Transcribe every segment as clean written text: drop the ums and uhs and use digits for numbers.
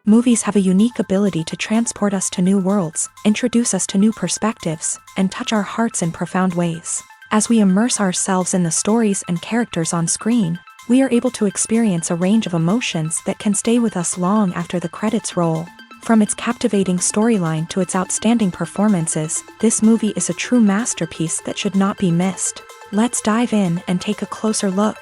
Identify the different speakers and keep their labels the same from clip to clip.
Speaker 1: Movies have a unique ability to transport us to new worlds, introduce us to new perspectives, and touch our hearts in profound ways. As we immerse ourselves in the stories and characters on screen, we are able to experience a range of emotions that can stay with us long after the credits roll. From its captivating storyline to its outstanding performances, this movie is a true masterpiece that should not be missed. Let's dive in and take a closer look.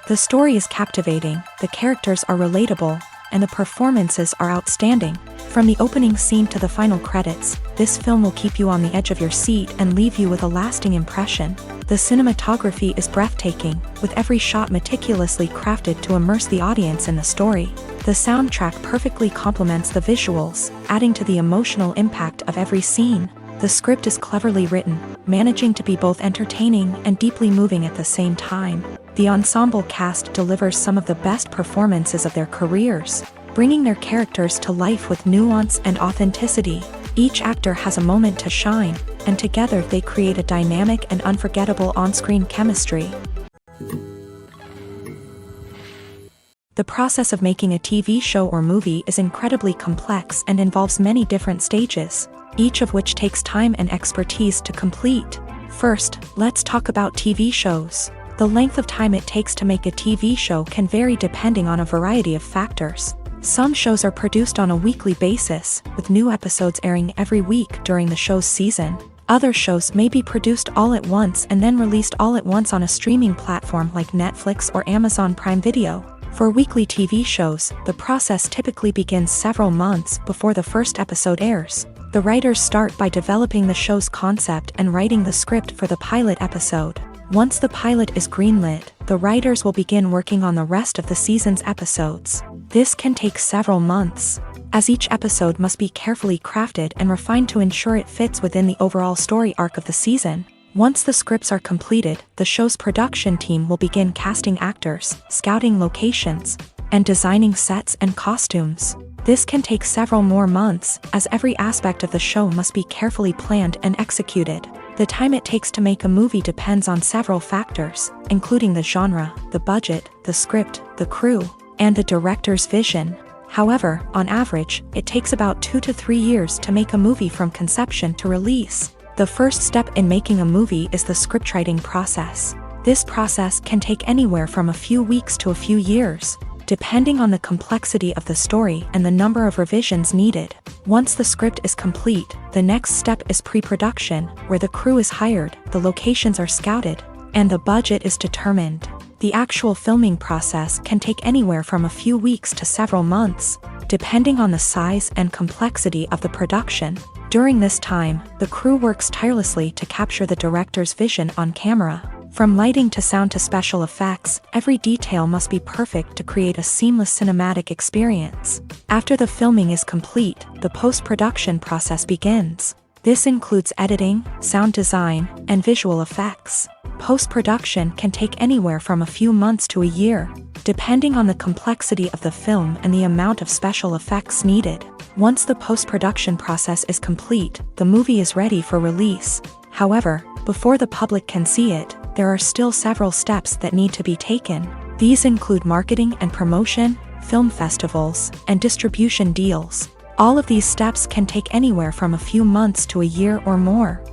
Speaker 1: The story is captivating, the characters are relatable, and the performances are outstanding. From the opening scene to the final credits, this film will keep you on the edge of your seat and leave you with a lasting impression. The cinematography is breathtaking, with every shot meticulously crafted to immerse the audience in the story. The soundtrack perfectly complements the visuals, adding to the emotional impact of every scene. The script is cleverly written, managing to be both entertaining and deeply moving at the same time. The ensemble cast delivers some of the best performances of their careers, bringing their characters to life with nuance and authenticity. Each actor has a moment to shine, and together they create a dynamic and unforgettable on-screen chemistry. The process of making a TV show or movie is incredibly complex and involves many different stages, each of which takes time and expertise to complete. First, let's talk about TV shows. The length of time it takes to make a TV show can vary depending on a variety of factors. Some shows are produced on a weekly basis, with new episodes airing every week during the show's season. Other shows may be produced all at once and then released all at once on a streaming platform like Netflix or Amazon Prime Video. For weekly TV shows, the process typically begins several months before the first episode airs. The writers start by developing the show's concept and writing the script for the pilot episode. Once the pilot is greenlit, the writers will begin working on the rest of the season's episodes. This can take several months, as each episode must be carefully crafted and refined to ensure it fits within the overall story arc of the season. Once the scripts are completed, the show's production team will begin casting actors, scouting locations, and designing sets and costumes. This can take several more months, as every aspect of the show must be carefully planned and executed. The time it takes to make a movie depends on several factors, including the genre, the budget, the script, the crew, and the director's vision. However, on average, it takes about 2 to 3 years to make a movie from conception to release. The first step in making a movie is the scriptwriting process. This process can take anywhere from a few weeks to a few years, depending on the complexity of the story and the number of revisions needed. Once the script is complete, the next step is pre-production, where the crew is hired, the locations are scouted, and the budget is determined. The actual filming process can take anywhere from a few weeks to several months, depending on the size and complexity of the production. During this time, the crew works tirelessly to capture the director's vision on camera. From lighting to sound to special effects, every detail must be perfect to create a seamless cinematic experience. After the filming is complete, the post-production process begins. This includes editing, sound design, and visual effects. Post-production can take anywhere from a few months to a year, depending on the complexity of the film and the amount of special effects needed. Once the post-production process is complete, the movie is ready for release. However, before the public can see it, there are still several steps that need to be taken. These include marketing and promotion, film festivals, and distribution deals. All of these steps can take anywhere from a few months to a year or more.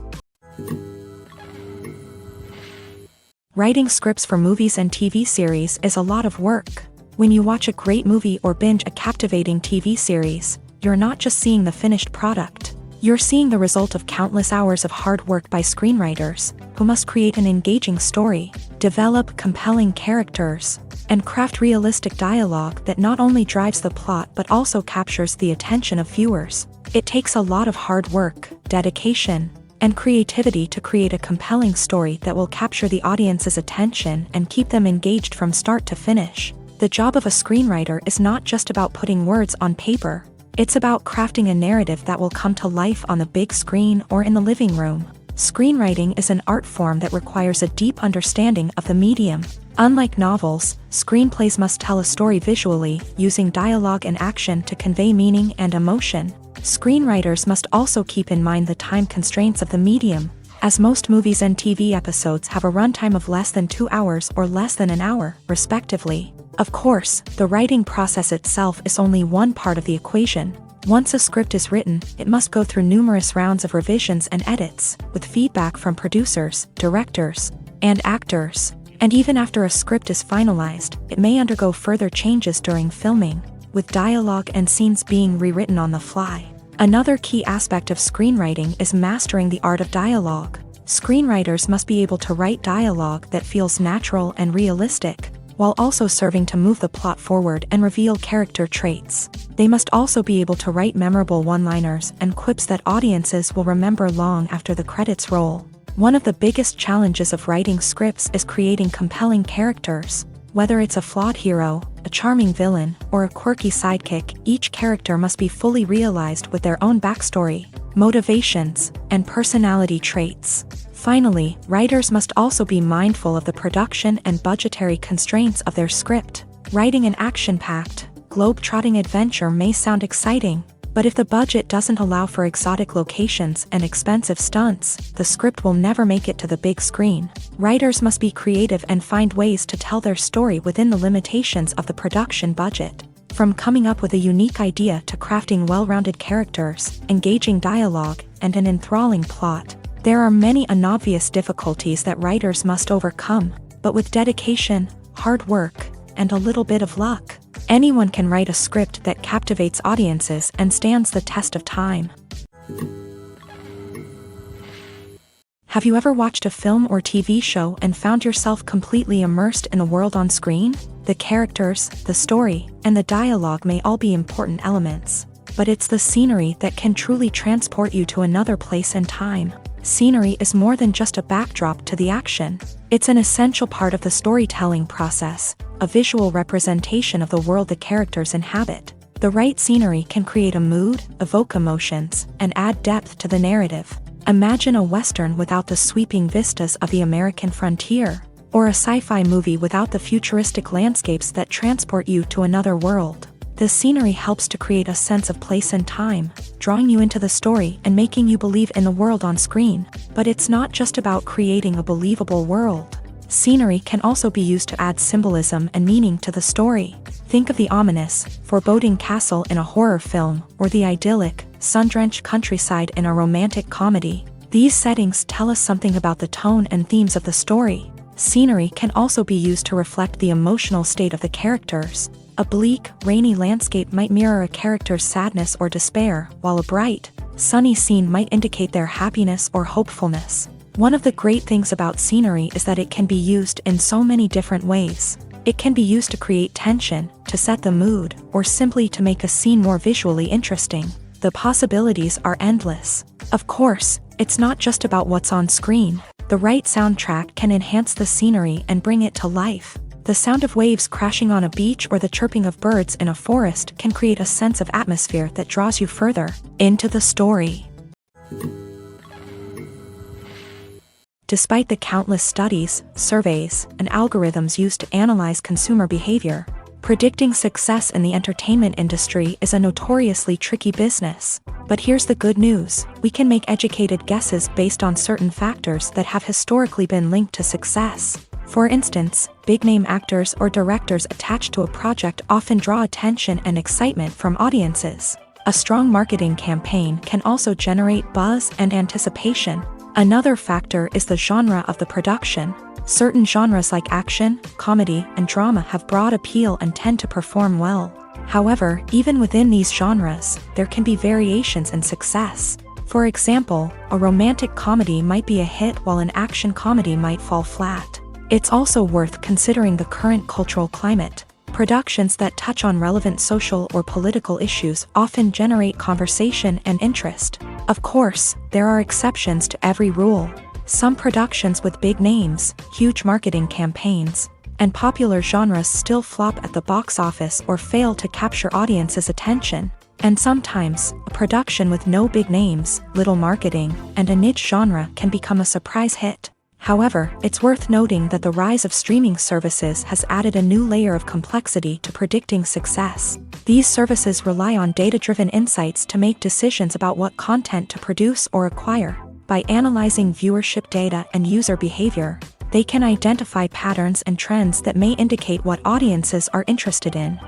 Speaker 1: Writing scripts for movies and TV series is a lot of work. When you watch a great movie or binge a captivating TV series, you're not just seeing the finished product. You're seeing the result of countless hours of hard work by screenwriters, who must create an engaging story, develop compelling characters, and craft realistic dialogue that not only drives the plot but also captures the attention of viewers. It takes a lot of hard work, dedication, and creativity to create a compelling story that will capture the audience's attention and keep them engaged from start to finish. The job of a screenwriter is not just about putting words on paper. It's about crafting a narrative that will come to life on the big screen or in the living room. Screenwriting is an art form that requires a deep understanding of the medium. Unlike novels, screenplays must tell a story visually, using dialogue and action to convey meaning and emotion. Screenwriters must also keep in mind the time constraints of the medium, as most movies and TV episodes have a runtime of less than 2 hours or less than an hour, respectively. Of course, the writing process itself is only one part of the equation. Once a script is written, it must go through numerous rounds of revisions and edits, with feedback from producers, directors, and actors. And even after a script is finalized, it may undergo further changes during filming, with dialogue and scenes being rewritten on the fly. Another key aspect of screenwriting is mastering the art of dialogue. Screenwriters must be able to write dialogue that feels natural and realistic, while also serving to move the plot forward and reveal character traits. They must also be able to write memorable one-liners and quips that audiences will remember long after the credits roll. One of the biggest challenges of writing scripts is creating compelling characters. Whether it's a flawed hero, a charming villain, or a quirky sidekick, each character must be fully realized with their own backstory, motivations, and personality traits. Finally, writers must also be mindful of the production and budgetary constraints of their script. Writing an action-packed, globe-trotting adventure may sound exciting, but if the budget doesn't allow for exotic locations and expensive stunts, the script will never make it to the big screen. Writers must be creative and find ways to tell their story within the limitations of the production budget. From coming up with a unique idea to crafting well-rounded characters, engaging dialogue, and an enthralling plot, there are many unobvious difficulties that writers must overcome, but with dedication, hard work, and a little bit of luck, anyone can write a script that captivates audiences and stands the test of time. Have you ever watched a film or TV show and found yourself completely immersed in the world on screen? The characters, the story, and the dialogue may all be important elements, but it's the scenery that can truly transport you to another place and time. Scenery is more than just a backdrop to the action. It's an essential part of the storytelling process, a visual representation of the world the characters inhabit. The right scenery can create a mood, evoke emotions, and add depth to the narrative. Imagine a Western without the sweeping vistas of the American frontier, or a sci-fi movie without the futuristic landscapes that transport you to another world. The scenery helps to create a sense of place and time, drawing you into the story and making you believe in the world on screen. But it's not just about creating a believable world. Scenery can also be used to add symbolism and meaning to the story. Think of the ominous, foreboding castle in a horror film, or the idyllic, sun-drenched countryside in a romantic comedy. These settings tell us something about the tone and themes of the story. Scenery can also be used to reflect the emotional state of the characters. A bleak, rainy landscape might mirror a character's sadness or despair, while a bright, sunny scene might indicate their happiness or hopefulness. One of the great things about scenery is that it can be used in so many different ways. It can be used to create tension, to set the mood, or simply to make a scene more visually interesting. The possibilities are endless. Of course, it's not just about what's on screen. The right soundtrack can enhance the scenery and bring it to life. The sound of waves crashing on a beach or the chirping of birds in a forest can create a sense of atmosphere that draws you further into the story. Despite the countless studies, surveys, and algorithms used to analyze consumer behavior, predicting success in the entertainment industry is a notoriously tricky business. But here's the good news: we can make educated guesses based on certain factors that have historically been linked to success. For instance, big-name actors or directors attached to a project often draw attention and excitement from audiences. A strong marketing campaign can also generate buzz and anticipation. Another factor is the genre of the production. Certain genres like action, comedy, and drama have broad appeal and tend to perform well. However, even within these genres, there can be variations in success. For example, a romantic comedy might be a hit while an action comedy might fall flat. It's also worth considering the current cultural climate. Productions that touch on relevant social or political issues often generate conversation and interest. Of course, there are exceptions to every rule. Some productions with big names, huge marketing campaigns, and popular genres still flop at the box office or fail to capture audiences' attention. And sometimes, a production with no big names, little marketing, and a niche genre can become a surprise hit. However, it's worth noting that the rise of streaming services has added a new layer of complexity to predicting success. These services rely on data-driven insights to make decisions about what content to produce or acquire. By analyzing viewership data and user behavior, They can identify patterns and trends that may indicate what audiences are interested in.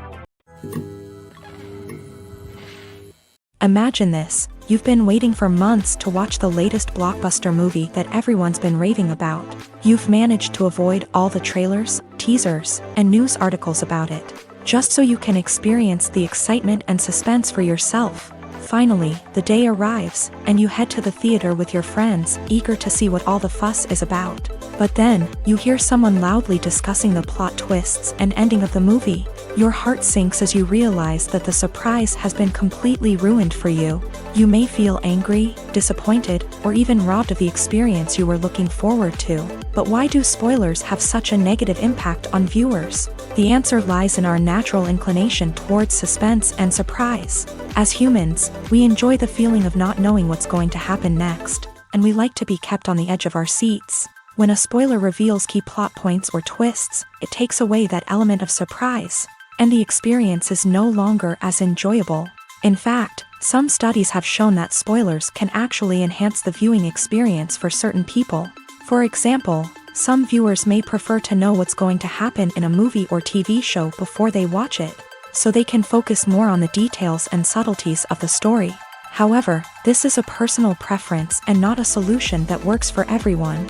Speaker 1: Imagine this: you've been waiting for months to watch the latest blockbuster movie that everyone's been raving about. You've managed to avoid all the trailers, teasers, and news articles about it, just so you can experience the excitement and suspense for yourself. Finally, the day arrives, and you head to the theater with your friends, eager to see what all the fuss is about. But then, you hear someone loudly discussing the plot twists and ending of the movie. Your heart sinks as you realize that the surprise has been completely ruined for you. You may feel angry, disappointed, or even robbed of the experience you were looking forward to. But why do spoilers have such a negative impact on viewers? The answer lies in our natural inclination towards suspense and surprise. As humans, we enjoy the feeling of not knowing what's going to happen next, and we like to be kept on the edge of our seats. When a spoiler reveals key plot points or twists, it takes away that element of surprise, and the experience is no longer as enjoyable. In fact, some studies have shown that spoilers can actually enhance the viewing experience for certain people. For example, some viewers may prefer to know what's going to happen in a movie or TV show before they watch it, so they can focus more on the details and subtleties of the story. However, this is a personal preference and not a solution that works for everyone.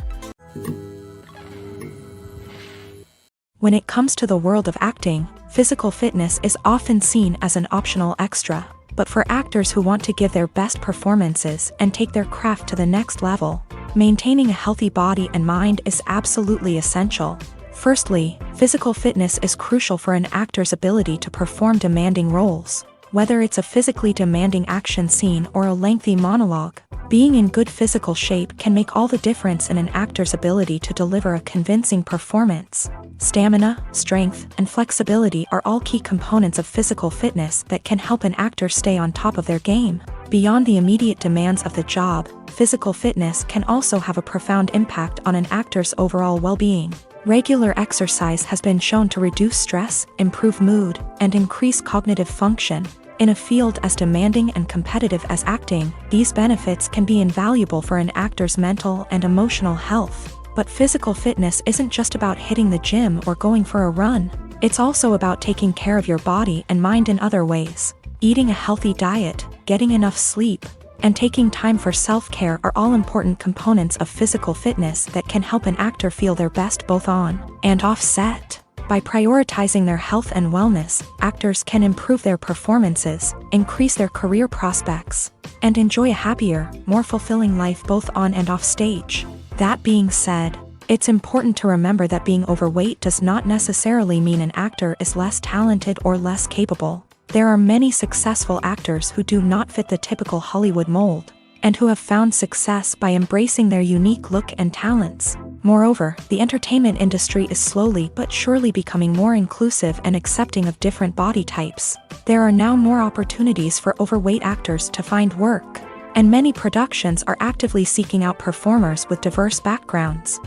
Speaker 1: When it comes to the world of acting, physical fitness is often seen as an optional extra. But for actors who want to give their best performances and take their craft to the next level, maintaining a healthy body and mind is absolutely essential. Firstly, physical fitness is crucial for an actor's ability to perform demanding roles. Whether it's a physically demanding action scene or a lengthy monologue, being in good physical shape can make all the difference in an actor's ability to deliver a convincing performance. Stamina, strength, and flexibility are all key components of physical fitness that can help an actor stay on top of their game. Beyond the immediate demands of the job, physical fitness can also have a profound impact on an actor's overall well-being. Regular exercise has been shown to reduce stress, improve mood, and increase cognitive function. In a field as demanding and competitive as acting, these benefits can be invaluable for an actor's mental and emotional health. But physical fitness isn't just about hitting the gym or going for a run. It's also about taking care of your body and mind in other ways. Eating a healthy diet, getting enough sleep, and taking time for self-care are all important components of physical fitness that can help an actor feel their best both on and off set. By prioritizing their health and wellness, actors can improve their performances, increase their career prospects, and enjoy a happier, more fulfilling life both on and off stage. That being said, it's important to remember that being overweight does not necessarily mean an actor is less talented or less capable. There are many successful actors who do not fit the typical Hollywood mold, and who have found success by embracing their unique look and talents. Moreover, the entertainment industry is slowly but surely becoming more inclusive and accepting of different body types. There are now more opportunities for overweight actors to find work, and many productions are actively seeking out performers with diverse backgrounds.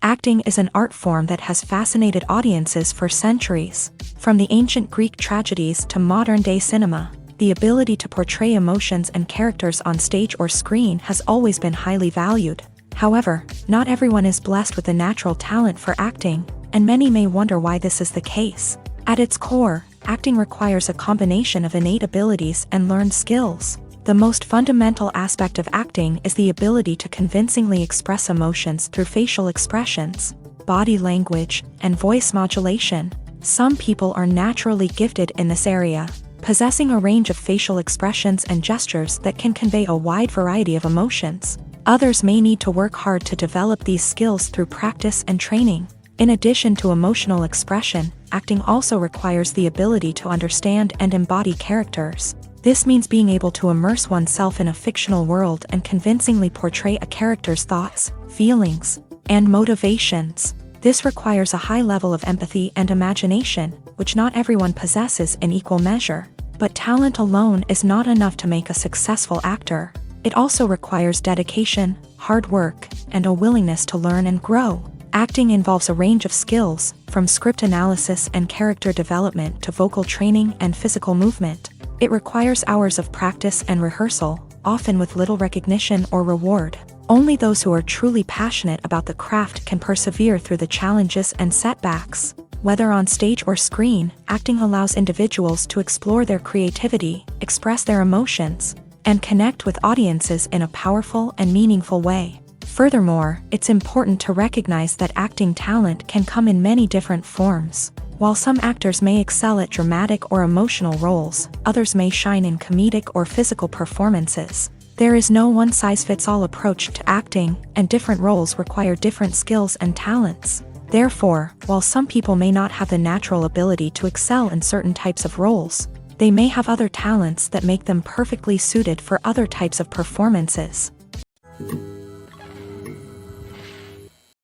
Speaker 1: Acting is an art form that has fascinated audiences for centuries. From the ancient Greek tragedies to modern-day cinema, the ability to portray emotions and characters on stage or screen has always been highly valued. However, not everyone is blessed with a natural talent for acting, and many may wonder why this is the case. At its core, acting requires a combination of innate abilities and learned skills. The most fundamental aspect of acting is the ability to convincingly express emotions through facial expressions, body language, and voice modulation. Some people are naturally gifted in this area, possessing a range of facial expressions and gestures that can convey a wide variety of emotions. Others may need to work hard to develop these skills through practice and training. In addition to emotional expression, acting also requires the ability to understand and embody characters. This means being able to immerse oneself in a fictional world and convincingly portray a character's thoughts, feelings, and motivations. This requires a high level of empathy and imagination, which not everyone possesses in equal measure. But talent alone is not enough to make a successful actor. It also requires dedication, hard work, and a willingness to learn and grow. Acting involves a range of skills, from script analysis and character development to vocal training and physical movement. It requires hours of practice and rehearsal, often with little recognition or reward. Only those who are truly passionate about the craft can persevere through the challenges and setbacks. Whether on stage or screen, acting allows individuals to explore their creativity, express their emotions, and connect with audiences in a powerful and meaningful way. Furthermore, it's important to recognize that acting talent can come in many different forms. While some actors may excel at dramatic or emotional roles, others may shine in comedic or physical performances. There is no one-size-fits-all approach to acting, and different roles require different skills and talents. Therefore, while some people may not have the natural ability to excel in certain types of roles, they may have other talents that make them perfectly suited for other types of performances.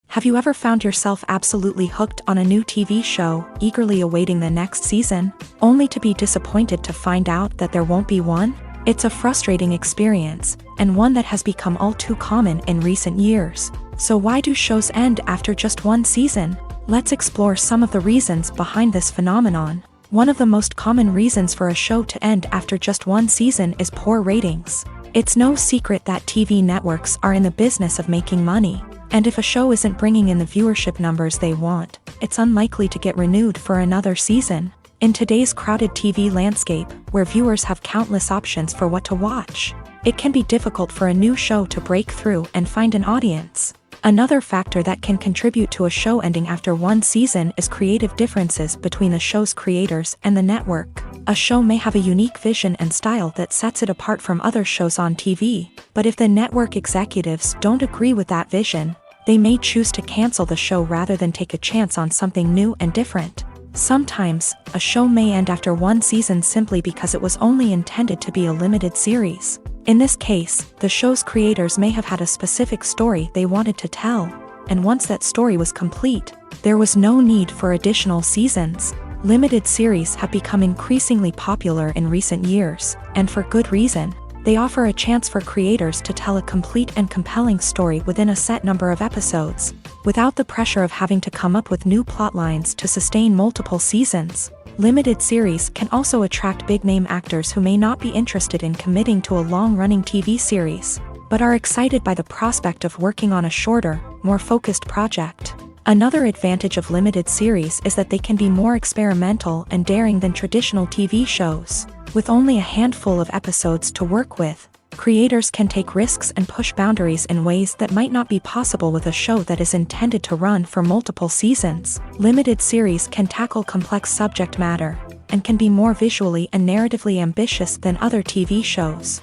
Speaker 1: Have you ever found yourself absolutely hooked on a new TV show, eagerly awaiting the next season, only to be disappointed to find out that there won't be one? It's a frustrating experience, and one that has become all too common in recent years. So why do shows end after just one season? Let's explore some of the reasons behind this phenomenon. One of the most common reasons for a show to end after just one season is poor ratings. It's no secret that TV networks are in the business of making money, and if a show isn't bringing in the viewership numbers they want, it's unlikely to get renewed for another season. In today's crowded TV landscape, where viewers have countless options for what to watch, it can be difficult for a new show to break through and find an audience. Another factor that can contribute to a show ending after one season is creative differences between the show's creators and the network. A show may have a unique vision and style that sets it apart from other shows on TV, but if the network executives don't agree with that vision, they may choose to cancel the show rather than take a chance on something new and different. Sometimes, a show may end after one season simply because it was only intended to be a limited series. In this case, the show's creators may have had a specific story they wanted to tell, and once that story was complete, there was no need for additional seasons. Limited series have become increasingly popular in recent years, and for good reason. They offer a chance for creators to tell a complete and compelling story within a set number of episodes, without the pressure of having to come up with new plotlines to sustain multiple seasons. Limited series can also attract big-name actors who may not be interested in committing to a long-running TV series, but are excited by the prospect of working on a shorter, more focused project. Another advantage of limited series is that they can be more experimental and daring than traditional TV shows. With only a handful of episodes to work with, creators can take risks and push boundaries in ways that might not be possible with a show that is intended to run for multiple seasons. Limited series can tackle complex subject matter, and can be more visually and narratively ambitious than other TV shows.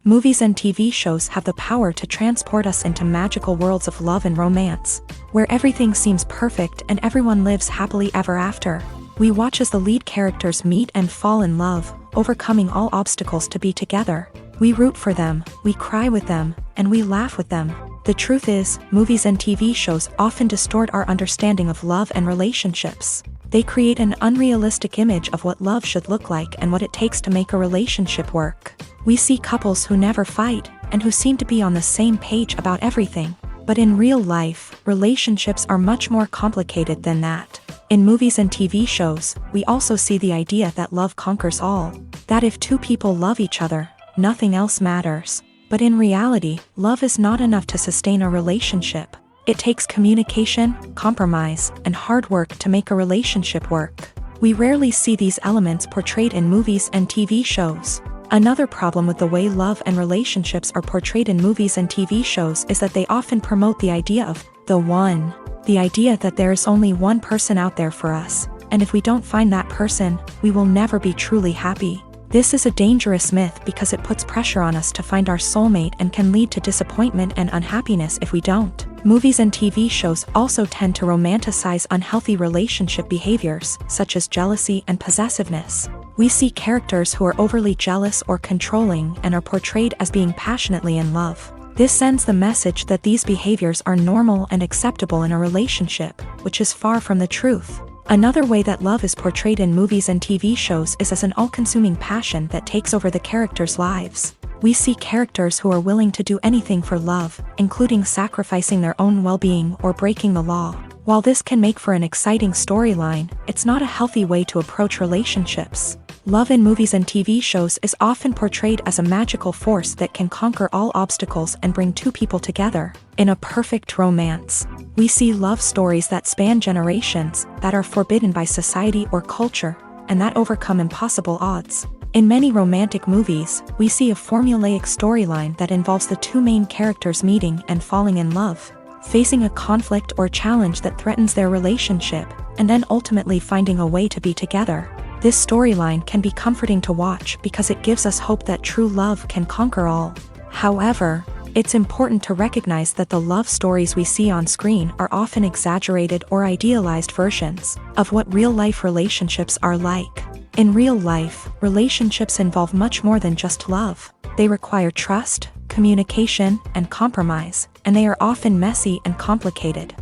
Speaker 1: Movies and TV shows have the power to transport us into magical worlds of love and romance, where everything seems perfect and everyone lives happily ever after. We watch as the lead characters meet and fall in love, overcoming all obstacles to be together. We root for them, we cry with them, and we laugh with them. The truth is, movies and TV shows often distort our understanding of love and relationships. They create an unrealistic image of what love should look like and what it takes to make a relationship work. We see couples who never fight, and who seem to be on the same page about everything. But in real life, relationships are much more complicated than that. In movies and TV shows, we also see the idea that love conquers all. That if two people love each other, nothing else matters. But in reality, love is not enough to sustain a relationship. It takes communication, compromise, and hard work to make a relationship work. We rarely see these elements portrayed in movies and TV shows. Another problem with the way love and relationships are portrayed in movies and TV shows is that they often promote the idea of the one. The idea that there is only one person out there for us, and if we don't find that person, we will never be truly happy. This is a dangerous myth because it puts pressure on us to find our soulmate and can lead to disappointment and unhappiness if we don't. Movies and TV shows also tend to romanticize unhealthy relationship behaviors, such as jealousy and possessiveness. We see characters who are overly jealous or controlling and are portrayed as being passionately in love. This sends the message that these behaviors are normal and acceptable in a relationship, which is far from the truth. Another way that love is portrayed in movies and TV shows is as an all-consuming passion that takes over the characters' lives. We see characters who are willing to do anything for love, including sacrificing their own well-being or breaking the law. While this can make for an exciting storyline, it's not a healthy way to approach relationships. Love in movies and TV shows is often portrayed as a magical force that can conquer all obstacles and bring two people together. In a perfect romance, we see love stories that span generations, that are forbidden by society or culture, and that overcome impossible odds. In many romantic movies, we see a formulaic storyline that involves the two main characters meeting and falling in love, facing a conflict or challenge that threatens their relationship, and then ultimately finding a way to be together. This storyline can be comforting to watch because it gives us hope that true love can conquer all. However, it's important to recognize that the love stories we see on screen are often exaggerated or idealized versions of what real-life relationships are like. In real life, relationships involve much more than just love. They require trust, communication, and compromise, and they are often messy and complicated.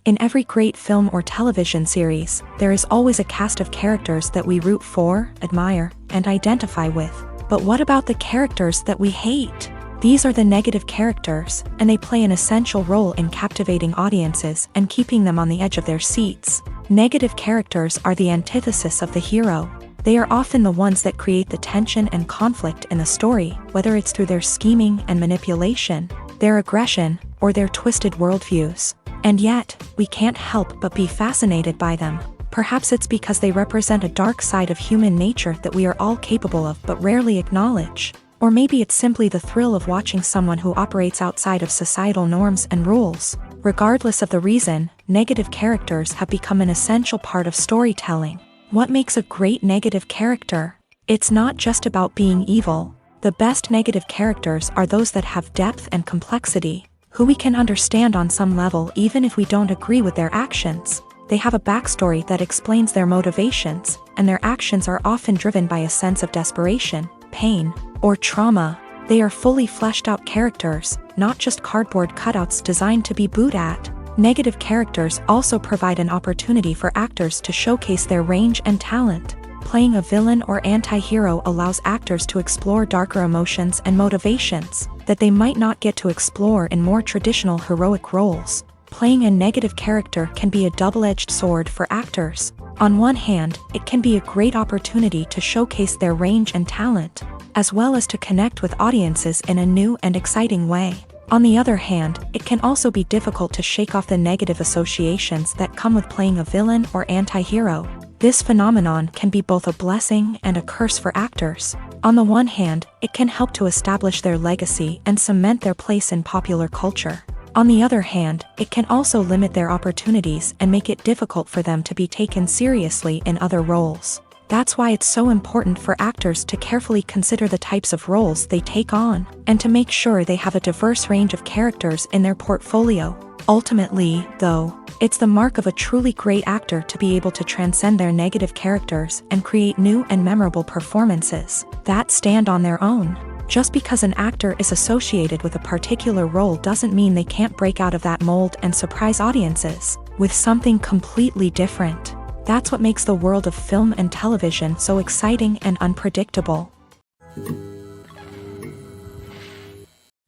Speaker 1: In every great film or television series, there is always a cast of characters that we root for, admire, and identify with. But what about the characters that we hate? These are the negative characters, and they play an essential role in captivating audiences and keeping them on the edge of their seats. Negative characters are the antithesis of the hero. They are often the ones that create the tension and conflict in the story, whether it's through their scheming and manipulation, their aggression, or their twisted worldviews. And yet, we can't help but be fascinated by them. Perhaps it's because they represent a dark side of human nature that we are all capable of but rarely acknowledge. Or maybe it's simply the thrill of watching someone who operates outside of societal norms and rules. Regardless of the reason, negative characters have become an essential part of storytelling. What makes a great negative character? It's not just about being evil. The best negative characters are those that have depth and complexity, who we can understand on some level even if we don't agree with their actions. They have a backstory that explains their motivations, and their actions are often driven by a sense of desperation, pain, or trauma. They are fully fleshed out characters, not just cardboard cutouts designed to be booed at. Negative characters also provide an opportunity for actors to showcase their range and talent. Playing a villain or anti-hero allows actors to explore darker emotions and motivations that they might not get to explore in more traditional heroic roles. Playing a negative character can be a double-edged sword for actors. On one hand, it can be a great opportunity to showcase their range and talent, as well as to connect with audiences in a new and exciting way. On the other hand, it can also be difficult to shake off the negative associations that come with playing a villain or anti-hero. This phenomenon can be both a blessing and a curse for actors. On the one hand, it can help to establish their legacy and cement their place in popular culture. On the other hand, it can also limit their opportunities and make it difficult for them to be taken seriously in other roles. That's why it's so important for actors to carefully consider the types of roles they take on, and to make sure they have a diverse range of characters in their portfolio. Ultimately, though, it's the mark of a truly great actor to be able to transcend their negative characters and create new and memorable performances that stand on their own. Just because an actor is associated with a particular role doesn't mean they can't break out of that mold and surprise audiences with something completely different. That's what makes the world of film and television so exciting and unpredictable.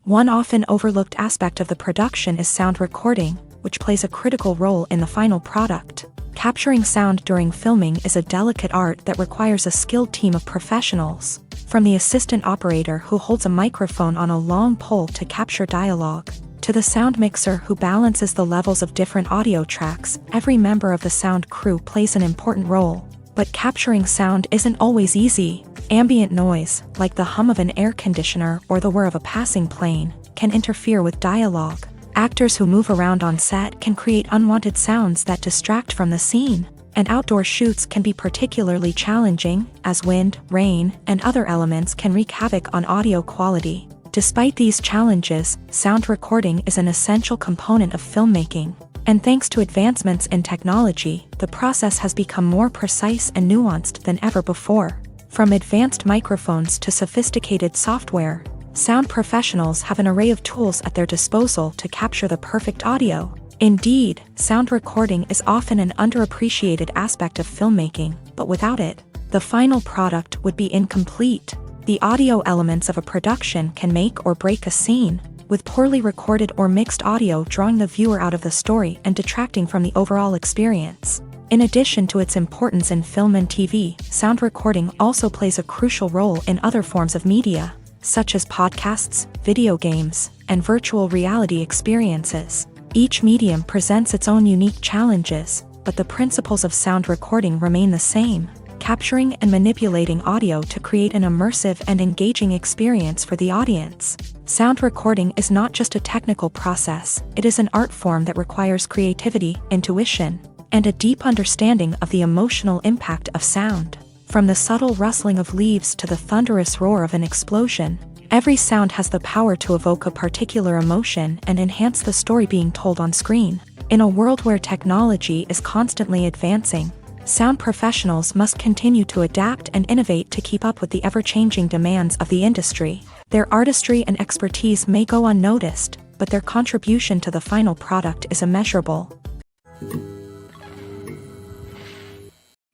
Speaker 1: One often overlooked aspect of the production is sound recording, which plays a critical role in the final product. Capturing sound during filming is a delicate art that requires a skilled team of professionals. From the assistant operator who holds a microphone on a long pole to capture dialogue, to the sound mixer who balances the levels of different audio tracks, every member of the sound crew plays an important role. But capturing sound isn't always easy. Ambient noise, like the hum of an air conditioner or the whir of a passing plane, can interfere with dialogue. Actors who move around on set can create unwanted sounds that distract from the scene. And outdoor shoots can be particularly challenging, as wind, rain, and other elements can wreak havoc on audio quality. Despite these challenges, sound recording is an essential component of filmmaking. And thanks to advancements in technology, the process has become more precise and nuanced than ever before. From advanced microphones to sophisticated software, sound professionals have an array of tools at their disposal to capture the perfect audio. Indeed, sound recording is often an underappreciated aspect of filmmaking, but without it, the final product would be incomplete. The audio elements of a production can make or break a scene, with poorly recorded or mixed audio drawing the viewer out of the story and detracting from the overall experience. In addition to its importance in film and TV, sound recording also plays a crucial role in other forms of media, such as podcasts, video games, and virtual reality experiences. Each medium presents its own unique challenges, but the principles of sound recording remain the same: capturing and manipulating audio to create an immersive and engaging experience for the audience. Sound recording is not just a technical process, it is an art form that requires creativity, intuition, and a deep understanding of the emotional impact of sound. From the subtle rustling of leaves to the thunderous roar of an explosion, every sound has the power to evoke a particular emotion and enhance the story being told on screen. In a world where technology is constantly advancing, sound professionals must continue to adapt and innovate to keep up with the ever-changing demands of the industry. Their artistry and expertise may go unnoticed, but their contribution to the final product is immeasurable.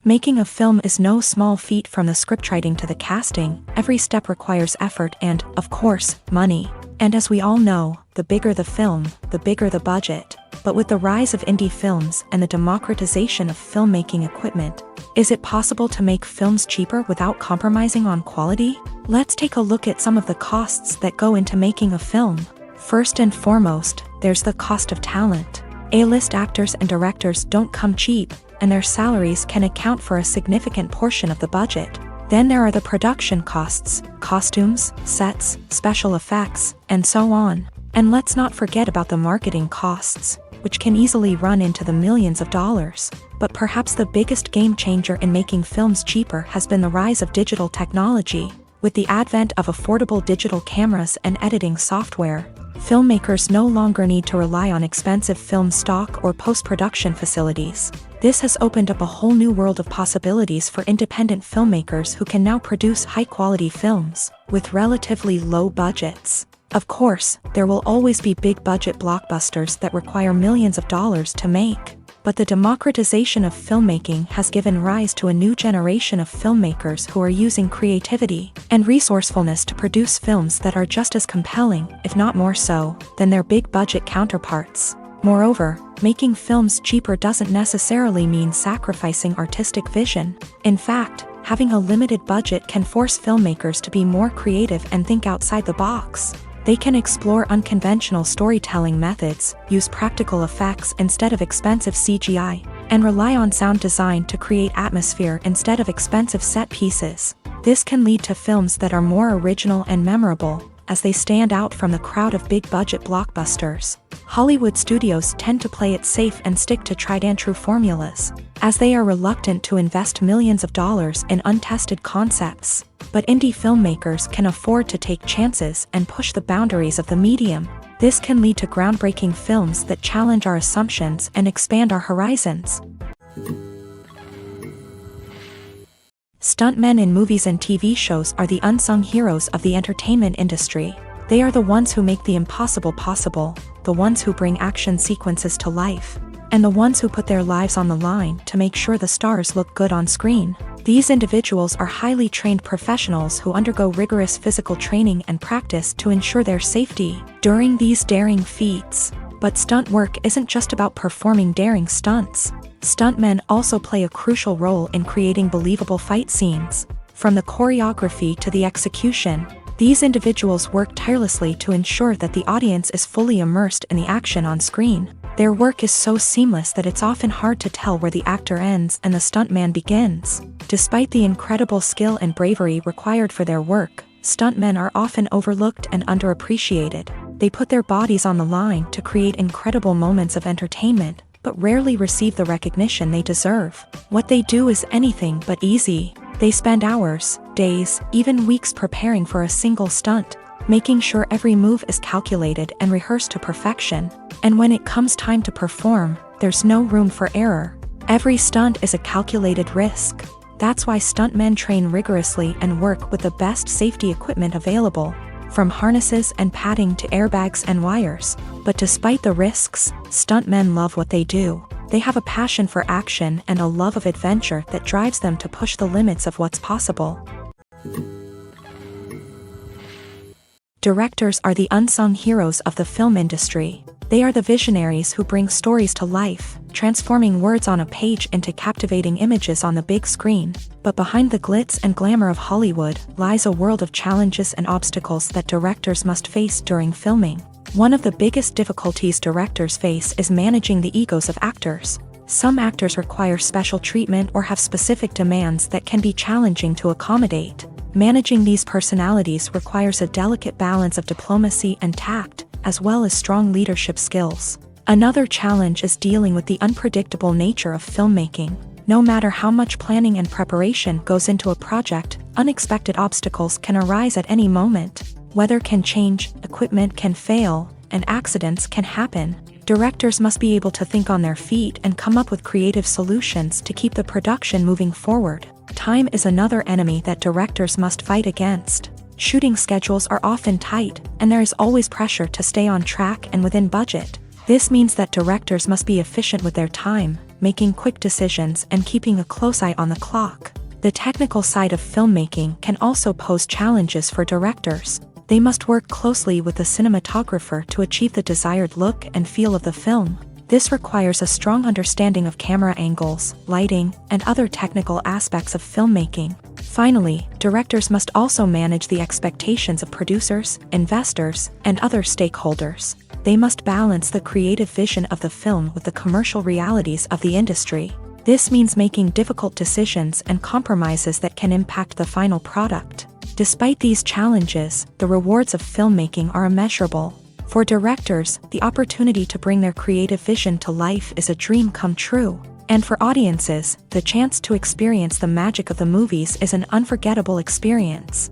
Speaker 1: Making a film is no small feat. From the scriptwriting to the casting, every step requires effort and, of course, money. And as we all know, the bigger the film, the bigger the budget. But with the rise of indie films and the democratization of filmmaking equipment, is it possible to make films cheaper without compromising on quality? Let's take a look at some of the costs that go into making a film. First and foremost, there's the cost of talent. A-list actors and directors don't come cheap, and their salaries can account for a significant portion of the budget. Then there are the production costs, costumes, sets, special effects, and so on. And let's not forget about the marketing costs, which can easily run into the millions of dollars. But perhaps the biggest game changer in making films cheaper has been the rise of digital technology. With the advent of affordable digital cameras and editing software, filmmakers no longer need to rely on expensive film stock or post-production facilities. This has opened up a whole new world of possibilities for independent filmmakers who can now produce high-quality films with relatively low budgets. Of course, there will always be big-budget blockbusters that require millions of dollars to make. But the democratization of filmmaking has given rise to a new generation of filmmakers who are using creativity and resourcefulness to produce films that are just as compelling, if not more so, than their big-budget counterparts. Moreover, making films cheaper doesn't necessarily mean sacrificing artistic vision. In fact, having a limited budget can force filmmakers to be more creative and think outside the box. They can explore unconventional storytelling methods, use practical effects instead of expensive CGI, and rely on sound design to create atmosphere instead of expensive set pieces. This can lead to films that are more original and memorable, as they stand out from the crowd of big-budget blockbusters. Hollywood studios tend to play it safe and stick to tried-and-true formulas, as they are reluctant to invest millions of dollars in untested concepts. But indie filmmakers can afford to take chances and push the boundaries of the medium. This can lead to groundbreaking films that challenge our assumptions and expand our horizons. Stuntmen in movies and TV shows are the unsung heroes of the entertainment industry. They are the ones who make the impossible possible, the ones who bring action sequences to life, and the ones who put their lives on the line to make sure the stars look good on screen. These individuals are highly trained professionals who undergo rigorous physical training and practice to ensure their safety during these daring feats. But stunt work isn't just about performing daring stunts. Stuntmen also play a crucial role in creating believable fight scenes. From the choreography to the execution, these individuals work tirelessly to ensure that the audience is fully immersed in the action on screen. Their work is so seamless that it's often hard to tell where the actor ends and the stuntman begins. Despite the incredible skill and bravery required for their work, stuntmen are often overlooked and underappreciated. They put their bodies on the line to create incredible moments of entertainment, but rarely receive the recognition they deserve. What they do is anything but easy. They spend hours, days, even weeks preparing for a single stunt, making sure every move is calculated and rehearsed to perfection. And when it comes time to perform, there's no room for error. Every stunt is a calculated risk. That's why stuntmen train rigorously and work with the best safety equipment available, from harnesses and padding to airbags and wires. But despite the risks, stuntmen love what they do. They have a passion for action and a love of adventure that drives them to push the limits of what's possible. Directors are the unsung heroes of the film industry. They are the visionaries who bring stories to life, transforming words on a page into captivating images on the big screen. But behind the glitz and glamour of Hollywood lies a world of challenges and obstacles that directors must face during filming. One of the biggest difficulties directors face is managing the egos of actors. Some actors require special treatment or have specific demands that can be challenging to accommodate. Managing these personalities requires a delicate balance of diplomacy and tact, as well as strong leadership skills. Another challenge is dealing with the unpredictable nature of filmmaking. No matter how much planning and preparation goes into a project, unexpected obstacles can arise at any moment. Weather can change, equipment can fail, and accidents can happen. Directors must be able to think on their feet and come up with creative solutions to keep the production moving forward. Time is another enemy that directors must fight against. Shooting schedules are often tight, and there is always pressure to stay on track and within budget. This means that directors must be efficient with their time, making quick decisions and keeping a close eye on the clock. The technical side of filmmaking can also pose challenges for directors. They must work closely with the cinematographer to achieve the desired look and feel of the film. This requires a strong understanding of camera angles, lighting, and other technical aspects of filmmaking. Finally, directors must also manage the expectations of producers, investors, and other stakeholders. They must balance the creative vision of the film with the commercial realities of the industry. This means making difficult decisions and compromises that can impact the final product. Despite these challenges, the rewards of filmmaking are immeasurable. For directors, the opportunity to bring their creative vision to life is a dream come true. And for audiences, the chance to experience the magic of the movies is an unforgettable experience.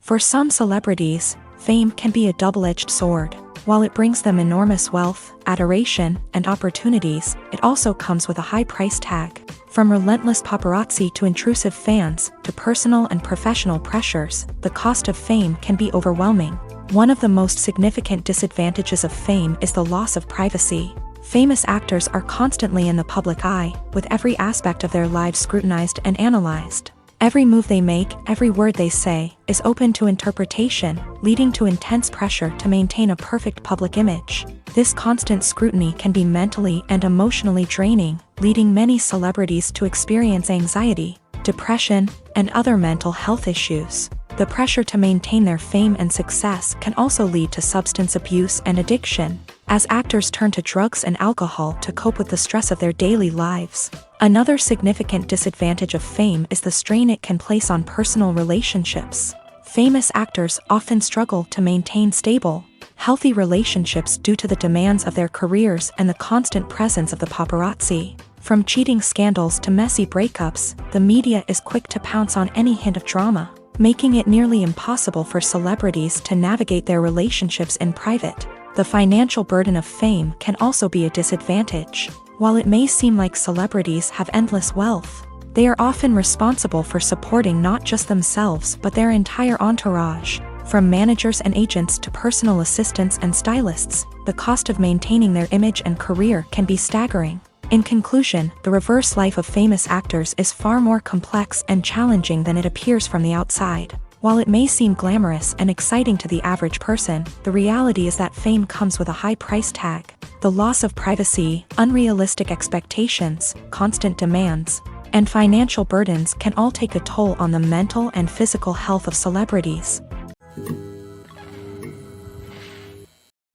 Speaker 1: For some celebrities, fame can be a double-edged sword. While it brings them enormous wealth, adoration, and opportunities, it also comes with a high price tag. From relentless paparazzi to intrusive fans, to personal and professional pressures, the cost of fame can be overwhelming. One of the most significant disadvantages of fame is the loss of privacy. Famous actors are constantly in the public eye, with every aspect of their lives scrutinized and analyzed. Every move they make, every word they say, is open to interpretation, leading to intense pressure to maintain a perfect public image. This constant scrutiny can be mentally and emotionally draining, leading many celebrities to experience anxiety, depression, and other mental health issues. The pressure to maintain their fame and success can also lead to substance abuse and addiction, as actors turn to drugs and alcohol to cope with the stress of their daily lives. Another significant disadvantage of fame is the strain it can place on personal relationships. Famous actors often struggle to maintain stable, healthy relationships due to the demands of their careers and the constant presence of the paparazzi. From cheating scandals to messy breakups, the media is quick to pounce on any hint of drama, making it nearly impossible for celebrities to navigate their relationships in private. The financial burden of fame can also be a disadvantage. While it may seem like celebrities have endless wealth, they are often responsible for supporting not just themselves but their entire entourage. From managers and agents to personal assistants and stylists, the cost of maintaining their image and career can be staggering. In conclusion, the reverse life of famous actors is far more complex and challenging than it appears from the outside. While it may seem glamorous and exciting to the average person, the reality is that fame comes with a high price tag. The loss of privacy, unrealistic expectations, constant demands, and financial burdens can all take a toll on the mental and physical health of celebrities.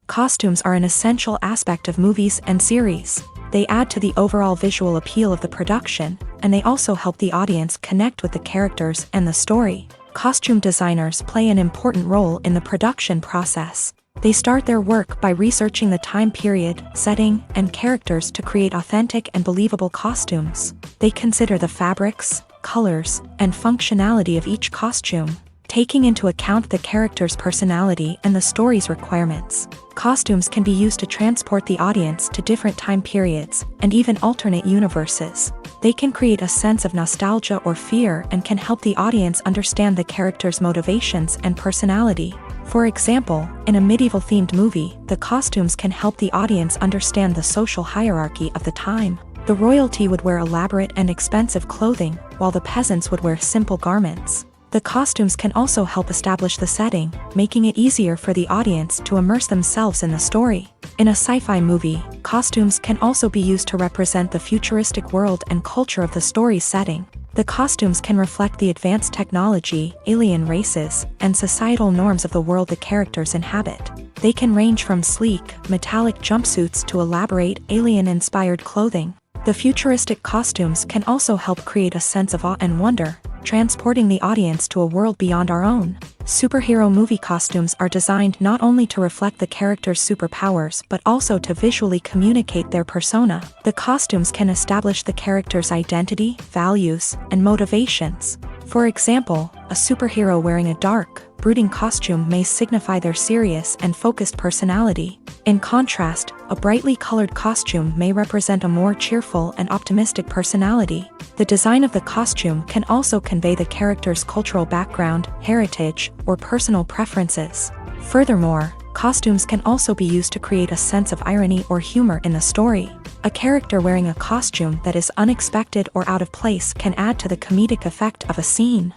Speaker 1: Costumes are an essential aspect of movies and series. They add to the overall visual appeal of the production, and they also help the audience connect with the characters and the story. Costume designers play an important role in the production process. They start their work by researching the time period, setting, and characters to create authentic and believable costumes. They consider the fabrics, colors, and functionality of each costume, taking into account the character's personality and the story's requirements. Costumes can be used to transport the audience to different time periods, and even alternate universes. They can create a sense of nostalgia or fear and can help the audience understand the character's motivations and personality. For example, in a medieval-themed movie, the costumes can help the audience understand the social hierarchy of the time. The royalty would wear elaborate and expensive clothing, while the peasants would wear simple garments. The costumes can also help establish the setting, making it easier for the audience to immerse themselves in the story. In a sci-fi movie, costumes can also be used to represent the futuristic world and culture of the story's setting. The costumes can reflect the advanced technology, alien races, and societal norms of the world the characters inhabit. They can range from sleek, metallic jumpsuits to elaborate, alien-inspired clothing. The futuristic costumes can also help create a sense of awe and wonder, transporting the audience to a world beyond our own. Superhero movie costumes are designed not only to reflect the character's superpowers but also to visually communicate their persona. The costumes can establish the character's identity, values, and motivations. For example, a superhero wearing a dark, brooding costume may signify their serious and focused personality. In contrast, a brightly colored costume may represent a more cheerful and optimistic personality. The design of the costume can also convey the character's cultural background, heritage, or personal preferences. Furthermore, costumes can also be used to create a sense of irony or humor in the story. A character wearing a costume that is unexpected or out of place can add to the comedic effect of a scene.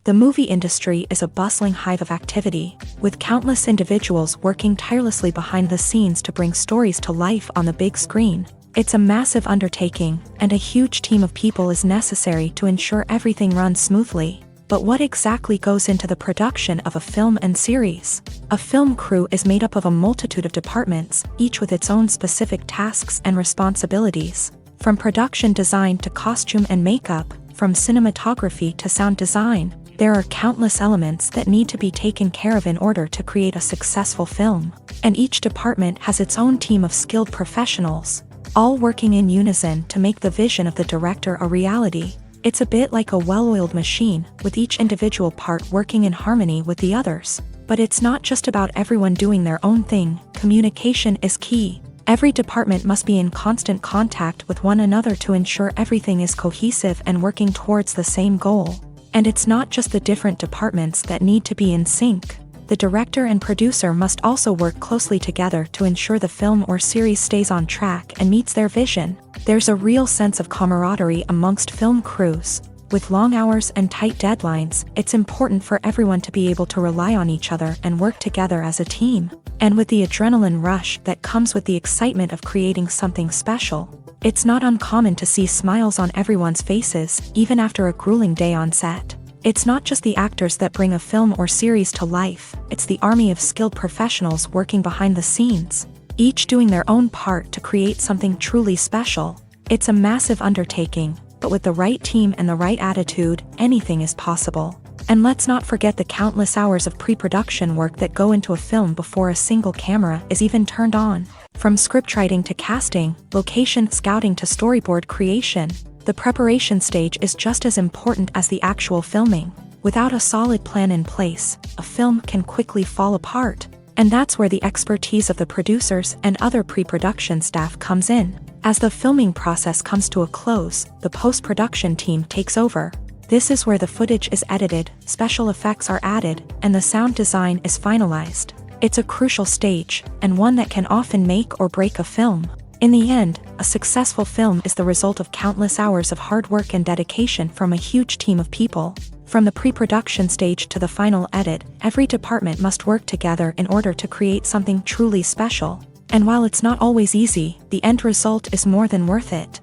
Speaker 1: The movie industry is a bustling hive of activity, with countless individuals working tirelessly behind the scenes to bring stories to life on the big screen. It's a massive undertaking, and a huge team of people is necessary to ensure everything runs smoothly. But what exactly goes into the production of a film and series? A film crew is made up of a multitude of departments, each with its own specific tasks and responsibilities. From production design to costume and makeup, from cinematography to sound design, there are countless elements that need to be taken care of in order to create a successful film. And each department has its own team of skilled professionals, all working in unison to make the vision of the director a reality. It's a bit like a well-oiled machine, with each individual part working in harmony with the others. But it's not just about everyone doing their own thing. Communication is key. Every department must be in constant contact with one another to ensure everything is cohesive and working towards the same goal. And it's not just the different departments that need to be in sync. The director and producer must also work closely together to ensure the film or series stays on track and meets their vision. There's a real sense of camaraderie amongst film crews. With long hours and tight deadlines, it's important for everyone to be able to rely on each other and work together as a team. And with the adrenaline rush that comes with the excitement of creating something special, it's not uncommon to see smiles on everyone's faces, even after a grueling day on set. It's not just the actors that bring a film or series to life, it's the army of skilled professionals working behind the scenes, each doing their own part to create something truly special. It's a massive undertaking, but with the right team and the right attitude, anything is possible. And let's not forget the countless hours of pre-production work that go into a film before a single camera is even turned on. From scriptwriting to casting, location scouting to storyboard creation, the preparation stage is just as important as the actual filming. Without a solid plan in place, a film can quickly fall apart. And that's where the expertise of the producers and other pre-production staff comes in. As the filming process comes to a close, the post-production team takes over. This is where the footage is edited, special effects are added, and the sound design is finalized. It's a crucial stage, and one that can often make or break a film. In the end, a successful film is the result of countless hours of hard work and dedication from a huge team of people. From the pre-production stage to the final edit, every department must work together in order to create something truly special. And while it's not always easy, the end result is more than worth it.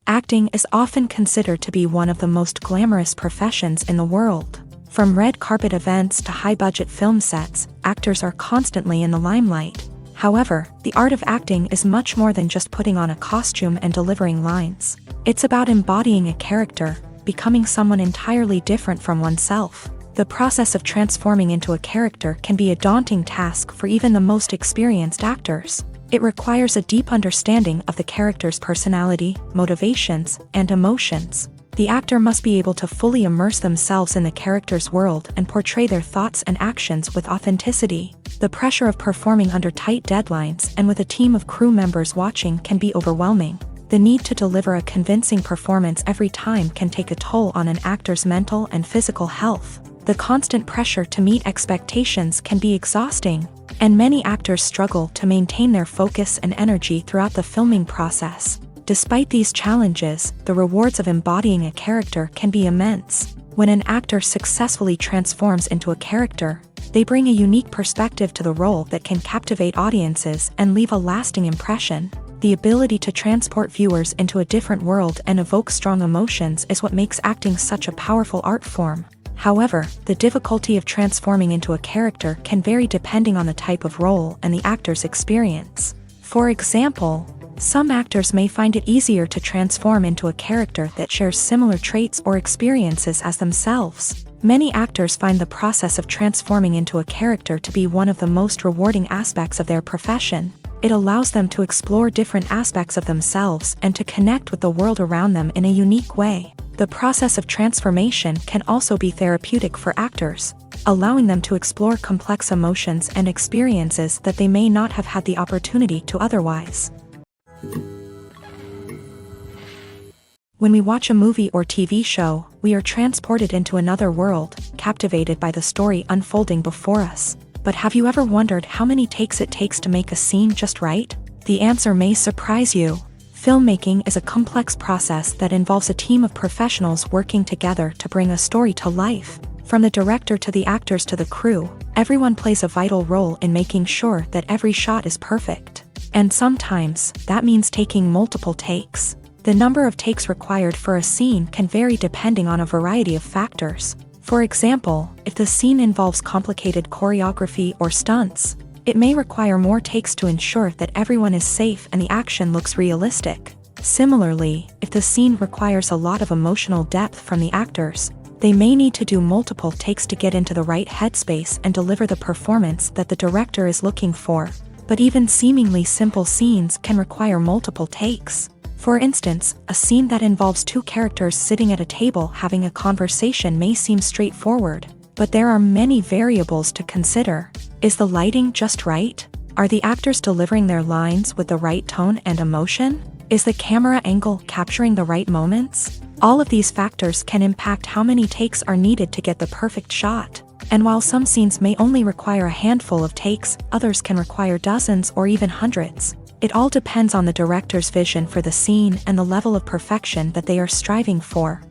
Speaker 1: Acting is often considered to be one of the most glamorous professions in the world. From red carpet events to high-budget film sets, actors are constantly in the limelight. However, the art of acting is much more than just putting on a costume and delivering lines. It's about embodying a character, becoming someone entirely different from oneself. The process of transforming into a character can be a daunting task for even the most experienced actors. It requires a deep understanding of the character's personality, motivations, and emotions. The actor must be able to fully immerse themselves in the character's world and portray their thoughts and actions with authenticity. The pressure of performing under tight deadlines and with a team of crew members watching can be overwhelming. The need to deliver a convincing performance every time can take a toll on an actor's mental and physical health. The constant pressure to meet expectations can be exhausting, and many actors struggle to maintain their focus and energy throughout the filming process. Despite these challenges, the rewards of embodying a character can be immense. When an actor successfully transforms into a character, they bring a unique perspective to the role that can captivate audiences and leave a lasting impression. The ability to transport viewers into a different world and evoke strong emotions is what makes acting such a powerful art form. However, the difficulty of transforming into a character can vary depending on the type of role and the actor's experience. For example, some actors may find it easier to transform into a character that shares similar traits or experiences as themselves. Many actors find the process of transforming into a character to be one of the most rewarding aspects of their profession. It allows them to explore different aspects of themselves and to connect with the world around them in a unique way. The process of transformation can also be therapeutic for actors, allowing them to explore complex emotions and experiences that they may not have had the opportunity to otherwise. When we watch a movie or TV show, we are transported into another world, captivated by the story unfolding before us. But have you ever wondered how many takes it takes to make a scene just right? The answer may surprise you. Filmmaking is a complex process that involves a team of professionals working together to bring a story to life. From the director to the actors to the crew, everyone plays a vital role in making sure that every shot is perfect. And sometimes, that means taking multiple takes. The number of takes required for a scene can vary depending on a variety of factors. For example, if the scene involves complicated choreography or stunts, it may require more takes to ensure that everyone is safe and the action looks realistic. Similarly, if the scene requires a lot of emotional depth from the actors, they may need to do multiple takes to get into the right headspace and deliver the performance that the director is looking for. But even seemingly simple scenes can require multiple takes. For instance, a scene that involves two characters sitting at a table having a conversation may seem straightforward, but there are many variables to consider. Is the lighting just right? Are the actors delivering their lines with the right tone and emotion? Is the camera angle capturing the right moments? All of these factors can impact how many takes are needed to get the perfect shot. And while some scenes may only require a handful of takes, others can require dozens or even hundreds. It all depends on the director's vision for the scene and the level of perfection that they are striving for.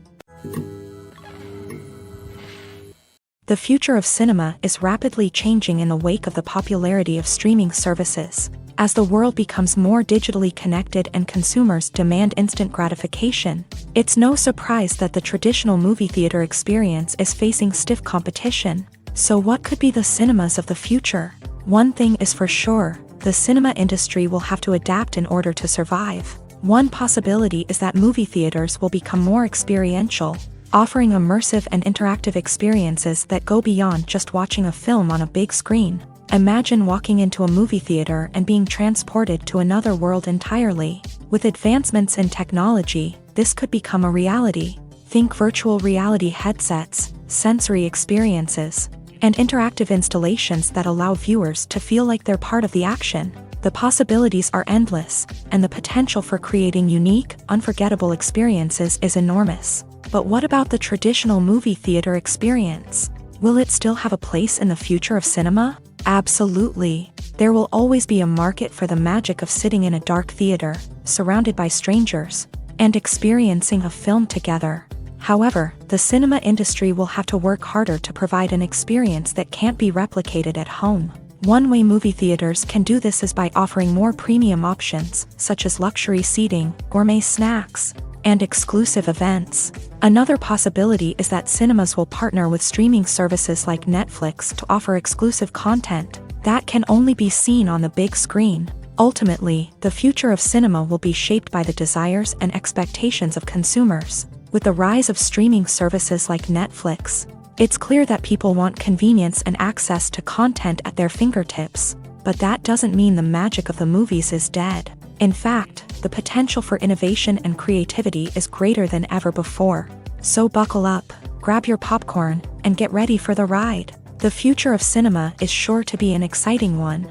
Speaker 1: The future of cinema is rapidly changing in the wake of the popularity of streaming services. As the world becomes more digitally connected and consumers demand instant gratification, it's no surprise that the traditional movie theater experience is facing stiff competition. So what could be the cinemas of the future? One thing is for sure, the cinema industry will have to adapt in order to survive. One possibility is that movie theaters will become more experiential, offering immersive and interactive experiences that go beyond just watching a film on a big screen. Imagine walking into a movie theater and being transported to another world entirely. With advancements in technology, this could become a reality. Think virtual reality headsets, sensory experiences, and interactive installations that allow viewers to feel like they're part of the action. The possibilities are endless, and the potential for creating unique, unforgettable experiences is enormous. But what about the traditional movie theater experience? Will it still have a place in the future of cinema? Absolutely. There will always be a market for the magic of sitting in a dark theater, surrounded by strangers, and experiencing a film together. However, the cinema industry will have to work harder to provide an experience that can't be replicated at home. One way movie theaters can do this is by offering more premium options, such as luxury seating, gourmet snacks, and exclusive events. Another possibility is that cinemas will partner with streaming services like Netflix to offer exclusive content that can only be seen on the big screen. Ultimately, the future of cinema will be shaped by the desires and expectations of consumers. With the rise of streaming services like Netflix, it's clear that people want convenience and access to content at their fingertips. But that doesn't mean the magic of the movies is dead. In fact, the potential for innovation and creativity is greater than ever before. So buckle up, grab your popcorn, and get ready for the ride. The future of cinema is sure to be an exciting one.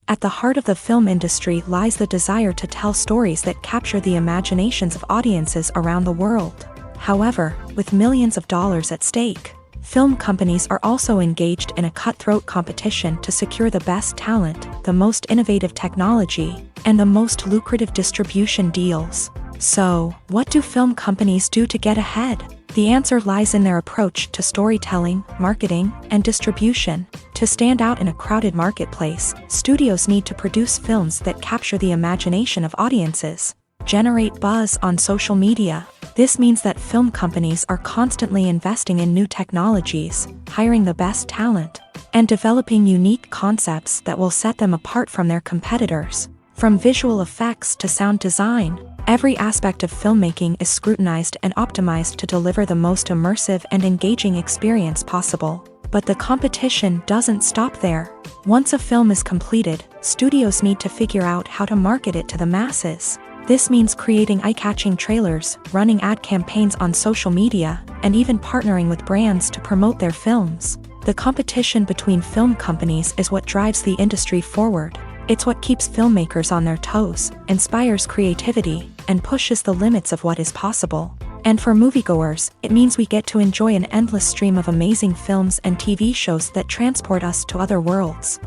Speaker 1: At the heart of the film industry lies the desire to tell stories that capture the imaginations of audiences around the world. However, with millions of dollars at stake, Film companies are also engaged in a cutthroat competition to secure the best talent, the most innovative technology, and the most lucrative distribution deals. So, what do film companies do to get ahead? The answer lies in their approach to storytelling, marketing, and distribution. To stand out in a crowded marketplace, studios need to produce films that capture the imagination of audiences, generate buzz on social media. This means that film companies are constantly investing in new technologies, hiring the best talent, and developing unique concepts that will set them apart from their competitors. From visual effects to sound design, every aspect of filmmaking is scrutinized and optimized to deliver the most immersive and engaging experience possible. But the competition doesn't stop there. Once a film is completed, studios need to figure out how to market it to the masses. This means creating eye-catching trailers, running ad campaigns on social media, and even partnering with brands to promote their films. The competition between film companies is what drives the industry forward. It's what keeps filmmakers on their toes, inspires creativity, and pushes the limits of what is possible. And for moviegoers, it means we get to enjoy an endless stream of amazing films and TV shows that transport us to other worlds.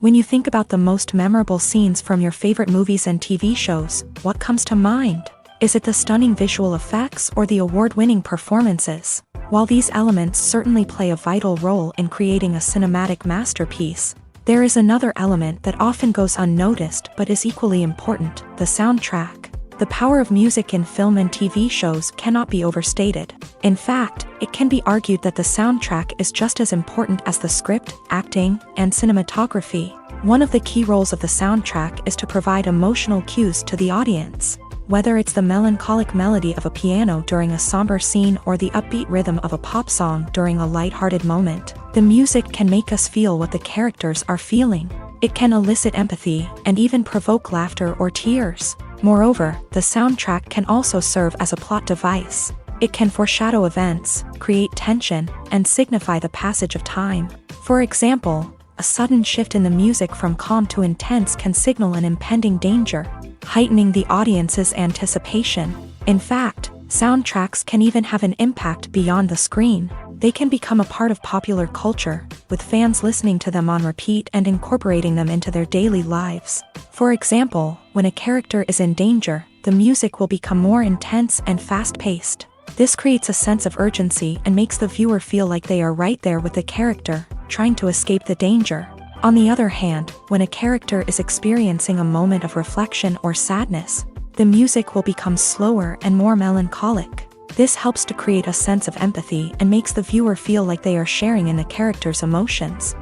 Speaker 1: When you think about the most memorable scenes from your favorite movies and TV shows, what comes to mind? Is it the stunning visual effects or the award-winning performances? While these elements certainly play a vital role in creating a cinematic masterpiece, there is another element that often goes unnoticed but is equally important: the soundtrack. The power of music in film and TV shows cannot be overstated. In fact, it can be argued that the soundtrack is just as important as the script, acting, and cinematography. One of the key roles of the soundtrack is to provide emotional cues to the audience. Whether it's the melancholic melody of a piano during a somber scene or the upbeat rhythm of a pop song during a light-hearted moment, the music can make us feel what the characters are feeling. It can elicit empathy and even provoke laughter or tears. Moreover, the soundtrack can also serve as a plot device. It can foreshadow events, create tension, and signify the passage of time. For example, a sudden shift in the music from calm to intense can signal an impending danger, heightening the audience's anticipation. In fact, soundtracks can even have an impact beyond the screen. They can become a part of popular culture, with fans listening to them on repeat and incorporating them into their daily lives. For example, when a character is in danger, the music will become more intense and fast-paced. This creates a sense of urgency and makes the viewer feel like they are right there with the character, trying to escape the danger. On the other hand, when a character is experiencing a moment of reflection or sadness, the music will become slower and more melancholic. This helps to create a sense of empathy and makes the viewer feel like they are sharing in the character's emotions.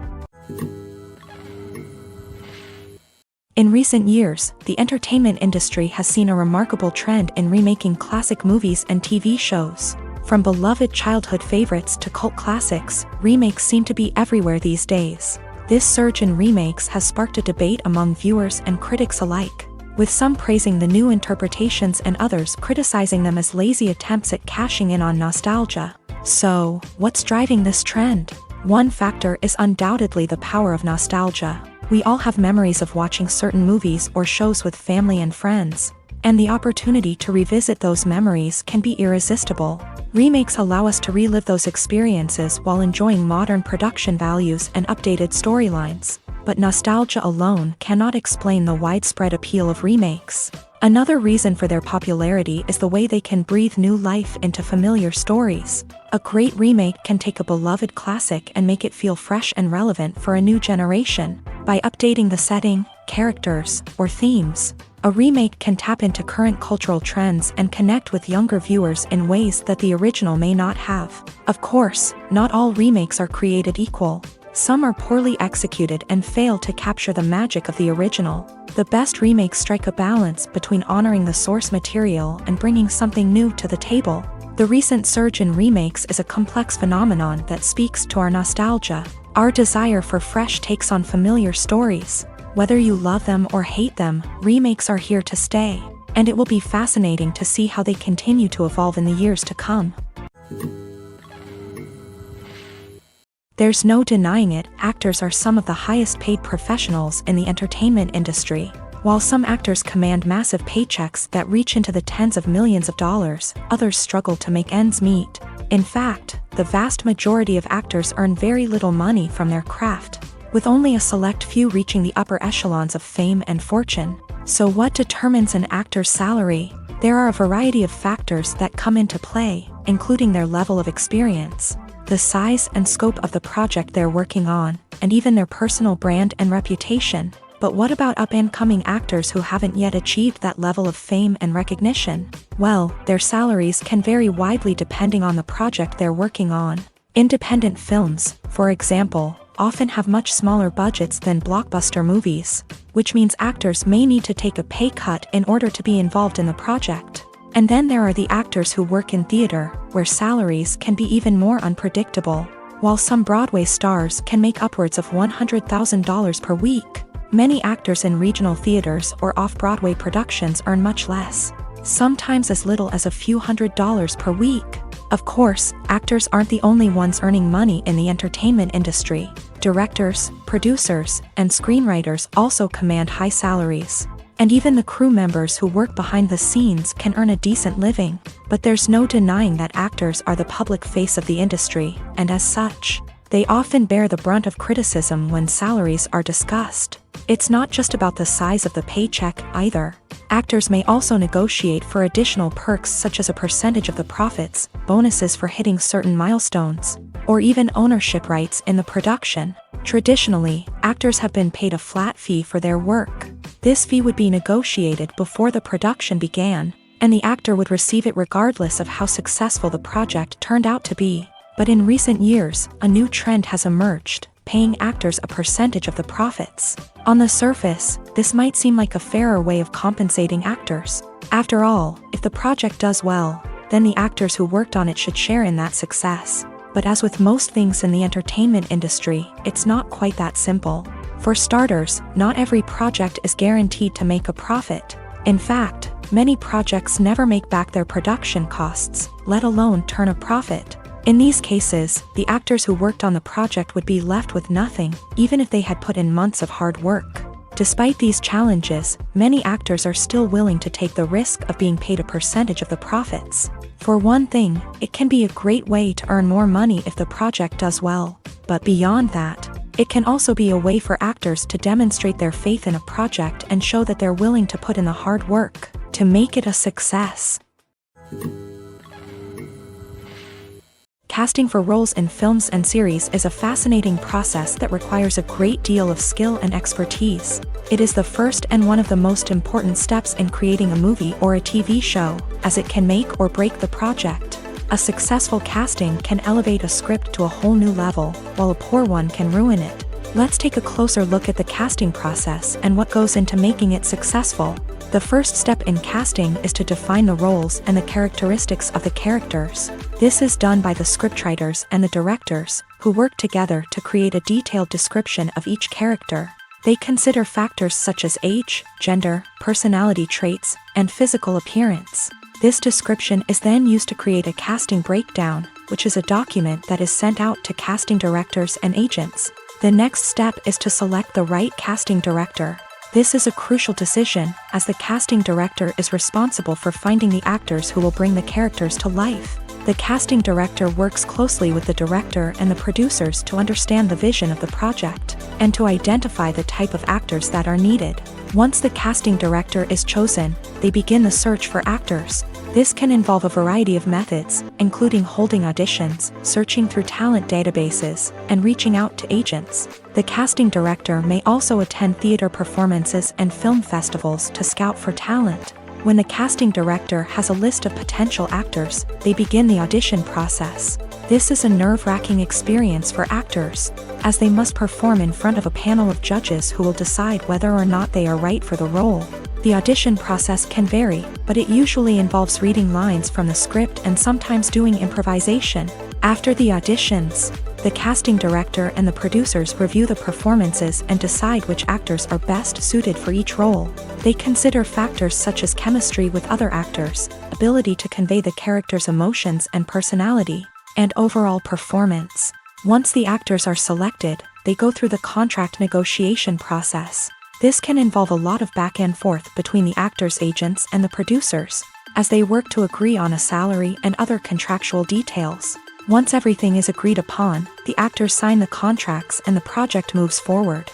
Speaker 1: In recent years, the entertainment industry has seen a remarkable trend in remaking classic movies and TV shows. From beloved childhood favorites to cult classics, remakes seem to be everywhere these days. This surge in remakes has sparked a debate among viewers and critics alike, with some praising the new interpretations and others criticizing them as lazy attempts at cashing in on nostalgia. So, what's driving this trend? One factor is undoubtedly the power of nostalgia. We all have memories of watching certain movies or shows with family and friends, and the opportunity to revisit those memories can be irresistible. Remakes allow us to relive those experiences while enjoying modern production values and updated storylines. But nostalgia alone cannot explain the widespread appeal of remakes. Another reason for their popularity is the way they can breathe new life into familiar stories. A great remake can take a beloved classic and make it feel fresh and relevant for a new generation. By updating the setting, characters, or themes, a remake can tap into current cultural trends and connect with younger viewers in ways that the original may not have. Of course, not all remakes are created equal. Some are poorly executed and fail to capture the magic of the original. The best remakes strike a balance between honoring the source material and bringing something new to the table. The recent surge in remakes is a complex phenomenon that speaks to our nostalgia, our desire for fresh takes on familiar stories. Whether you love them or hate them, remakes are here to stay, and it will be fascinating to see how they continue to evolve in the years to come. There's no denying it, actors are some of the highest paid professionals in the entertainment industry. While some actors command massive paychecks that reach into the tens of millions of dollars, others struggle to make ends meet. In fact, the vast majority of actors earn very little money from their craft, with only a select few reaching the upper echelons of fame and fortune. So what determines an actor's salary? There are a variety of factors that come into play, including their level of experience, the size and scope of the project they're working on, and even their personal brand and reputation. But what about up-and-coming actors who haven't yet achieved that level of fame and recognition? Well, their salaries can vary widely depending on the project they're working on. Independent films, for example, often have much smaller budgets than blockbuster movies, which means actors may need to take a pay cut in order to be involved in the project. And then there are the actors who work in theater, where salaries can be even more unpredictable. While some Broadway stars can make upwards of $100,000 per week, many actors in regional theaters or off-Broadway productions earn much less, sometimes as little as a few $100s per week. Of course, actors aren't the only ones earning money in the entertainment industry. Directors, producers, and screenwriters also command high salaries. And even the crew members who work behind the scenes can earn a decent living. But there's no denying that actors are the public face of the industry, and as such, they often bear the brunt of criticism when salaries are discussed. It's not just about the size of the paycheck either. Actors may also negotiate for additional perks such as a percentage of the profits, bonuses for hitting certain milestones, or even ownership rights in the production. Traditionally, actors have been paid a flat fee for their work. This fee would be negotiated before the production began, and the actor would receive it regardless of how successful the project turned out to be. But in recent years, a new trend has emerged, paying actors a percentage of the profits. On the surface, this might seem like a fairer way of compensating actors. After all, if the project does well, then the actors who worked on it should share in that success. But as with most things in the entertainment industry, it's not quite that simple. For starters, not every project is guaranteed to make a profit. In fact, many projects never make back their production costs, let alone turn a profit. In these cases, the actors who worked on the project would be left with nothing, even if they had put in months of hard work. Despite these challenges, many actors are still willing to take the risk of being paid a percentage of the profits. For one thing, it can be a great way to earn more money if the project does well. But beyond that, it can also be a way for actors to demonstrate their faith in a project and show that they're willing to put in the hard work to make it a success. Casting for roles in films and series is a fascinating process that requires a great deal of skill and expertise. It is the first and one of the most important steps in creating a movie or a TV show, as it can make or break the project. A successful casting can elevate a script to a whole new level, while a poor one can ruin it. Let's take a closer look at the casting process and what goes into making it successful. The first step in casting is to define the roles and the characteristics of the characters. This is done by the scriptwriters and the directors, who work together to create a detailed description of each character. They consider factors such as age, gender, personality traits, and physical appearance. This description is then used to create a casting breakdown, which is a document that is sent out to casting directors and agents. The next step is to select the right casting director. This is a crucial decision, as the casting director is responsible for finding the actors who will bring the characters to life. The casting director works closely with the director and the producers to understand the vision of the project, and to identify the type of actors that are needed. Once the casting director is chosen, they begin the search for actors. This can involve a variety of methods, including holding auditions, searching through talent databases, and reaching out to agents. The casting director may also attend theater performances and film festivals to scout for talent. When the casting director has a list of potential actors, they begin the audition process. This is a nerve-wracking experience for actors, as they must perform in front of a panel of judges who will decide whether or not they are right for the role. The audition process can vary, but it usually involves reading lines from the script and sometimes doing improvisation. After the auditions, the casting director and the producers review the performances and decide which actors are best suited for each role. They consider factors such as chemistry with other actors, ability to convey the character's emotions and personality, and overall performance. Once the actors are selected, they go through the contract negotiation process. This can involve a lot of back and forth between the actors' agents and the producers, as they work to agree on a salary and other contractual details. Once everything is agreed upon, the actors sign the contracts and the project moves forward.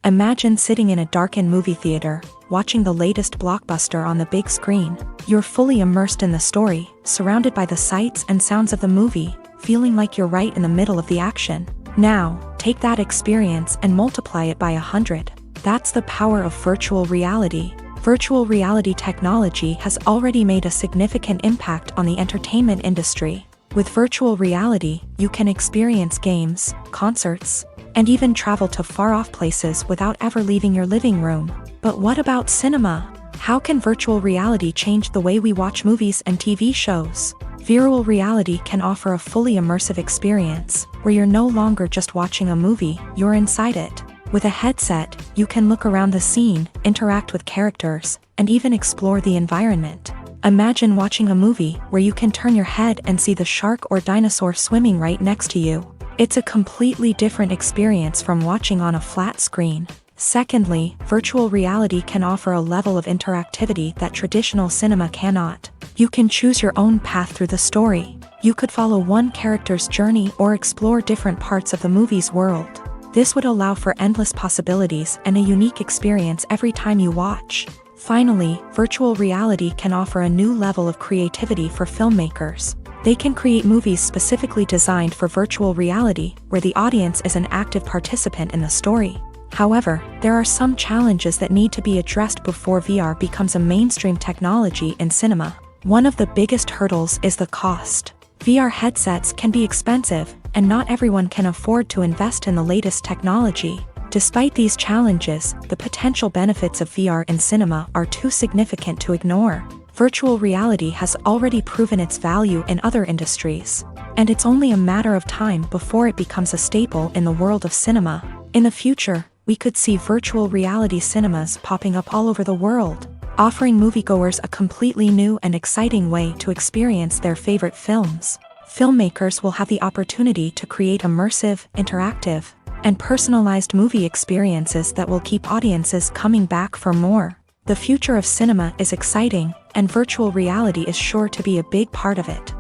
Speaker 1: Imagine sitting in a darkened movie theater, watching the latest blockbuster on the big screen. You're fully immersed in the story, surrounded by the sights and sounds of the movie, feeling like you're right in the middle of the action. Now, take that experience and multiply it by 100. That's the power of virtual reality. Virtual reality technology has already made a significant impact on the entertainment industry. With virtual reality, you can experience games, concerts, and even travel to far-off places without ever leaving your living room. But what about cinema? How can virtual reality change the way we watch movies and TV shows? Virtual reality can offer a fully immersive experience, where you're no longer just watching a movie, you're inside it. With a headset, you can look around the scene, interact with characters, and even explore the environment. Imagine watching a movie where you can turn your head and see the shark or dinosaur swimming right next to you. It's a completely different experience from watching on a flat screen. Secondly, virtual reality can offer a level of interactivity that traditional cinema cannot. You can choose your own path through the story. You could follow one character's journey or explore different parts of the movie's world. This would allow for endless possibilities and a unique experience every time you watch. Finally, virtual reality can offer a new level of creativity for filmmakers. They can create movies specifically designed for virtual reality, where the audience is an active participant in the story. However, there are some challenges that need to be addressed before VR becomes a mainstream technology in cinema. One of the biggest hurdles is the cost. VR headsets can be expensive, and not everyone can afford to invest in the latest technology. Despite these challenges, the potential benefits of VR in cinema are too significant to ignore. Virtual reality has already proven its value in other industries, and it's only a matter of time before it becomes a staple in the world of cinema. In the future, we could see virtual reality cinemas popping up all over the world, offering moviegoers a completely new and exciting way to experience their favorite films. Filmmakers will have the opportunity to create immersive, interactive, and personalized movie experiences that will keep audiences coming back for more. The future of cinema is exciting, and virtual reality is sure to be a big part of it.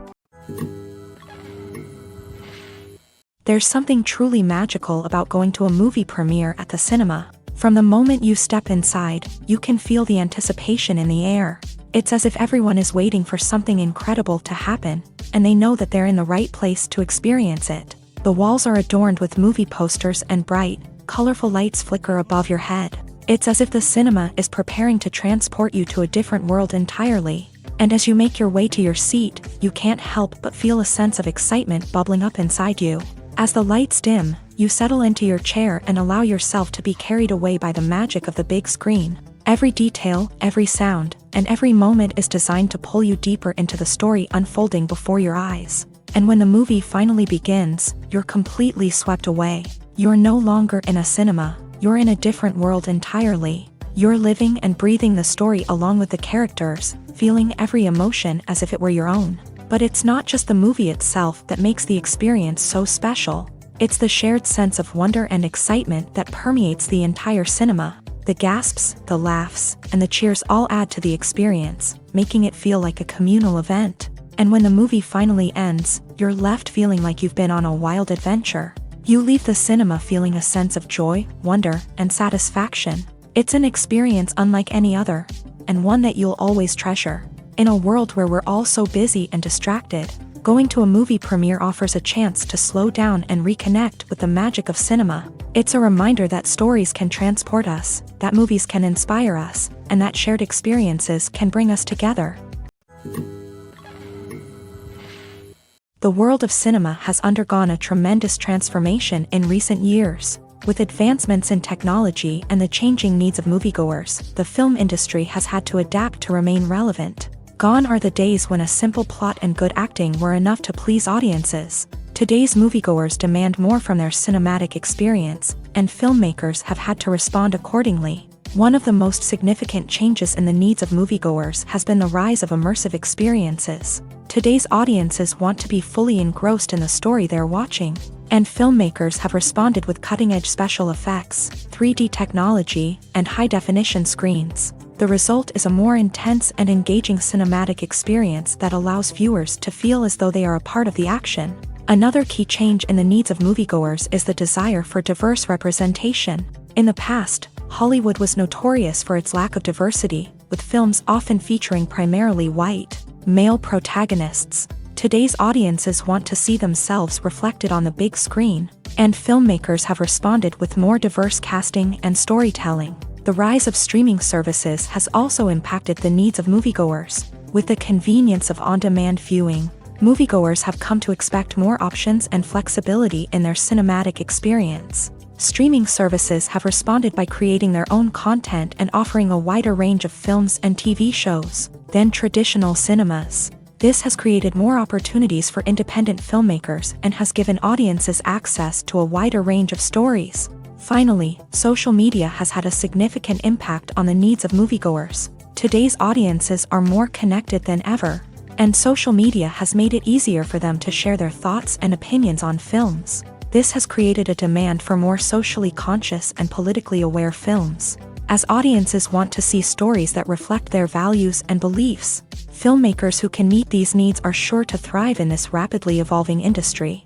Speaker 1: There's something truly magical about going to a movie premiere at the cinema. From the moment you step inside, you can feel the anticipation in the air. It's as if everyone is waiting for something incredible to happen, and they know that they're in the right place to experience it. The walls are adorned with movie posters and bright, colorful lights flicker above your head. It's as if the cinema is preparing to transport you to a different world entirely. And as you make your way to your seat, you can't help but feel a sense of excitement bubbling up inside you. As the lights dim, you settle into your chair and allow yourself to be carried away by the magic of the big screen. Every detail, every sound, and every moment is designed to pull you deeper into the story unfolding before your eyes. And when the movie finally begins, you're completely swept away. You're no longer in a cinema, you're in a different world entirely. You're living and breathing the story along with the characters, feeling every emotion as if it were your own. But it's not just the movie itself that makes the experience so special. It's the shared sense of wonder and excitement that permeates the entire cinema. The gasps, the laughs, and the cheers all add to the experience, making it feel like a communal event. And when the movie finally ends, you're left feeling like you've been on a wild adventure. You leave the cinema feeling a sense of joy, wonder, and satisfaction. It's an experience unlike any other, and one that you'll always treasure. In a world where we're all so busy and distracted, going to a movie premiere offers a chance to slow down and reconnect with the magic of cinema. It's a reminder that stories can transport us, that movies can inspire us, and that shared experiences can bring us together. The world of cinema has undergone a tremendous transformation in recent years. With advancements in technology and the changing needs of moviegoers, the film industry has had to adapt to remain relevant. Gone are the days when a simple plot and good acting were enough to please audiences. Today's moviegoers demand more from their cinematic experience, and filmmakers have had to respond accordingly. One of the most significant changes in the needs of moviegoers has been the rise of immersive experiences. Today's audiences want to be fully engrossed in the story they're watching, and filmmakers have responded with cutting-edge special effects, 3D technology, and high-definition screens. The result is a more intense and engaging cinematic experience that allows viewers to feel as though they are a part of the action. Another key change in the needs of moviegoers is the desire for diverse representation. In the past, Hollywood was notorious for its lack of diversity, with films often featuring primarily white, male protagonists. Today's audiences want to see themselves reflected on the big screen, and filmmakers have responded with more diverse casting and storytelling. The rise of streaming services has also impacted the needs of moviegoers. With the convenience of on-demand viewing, moviegoers have come to expect more options and flexibility in their cinematic experience. Streaming services have responded by creating their own content and offering a wider range of films and TV shows than traditional cinemas. This has created more opportunities for independent filmmakers and has given audiences access to a wider range of stories. Finally, social media has had a significant impact on the needs of moviegoers. Today's audiences are more connected than ever, and social media has made it easier for them to share their thoughts and opinions on films. This has created a demand for more socially conscious and politically aware films. As audiences want to see stories that reflect their values and beliefs, filmmakers who can meet these needs are sure to thrive in this rapidly evolving industry.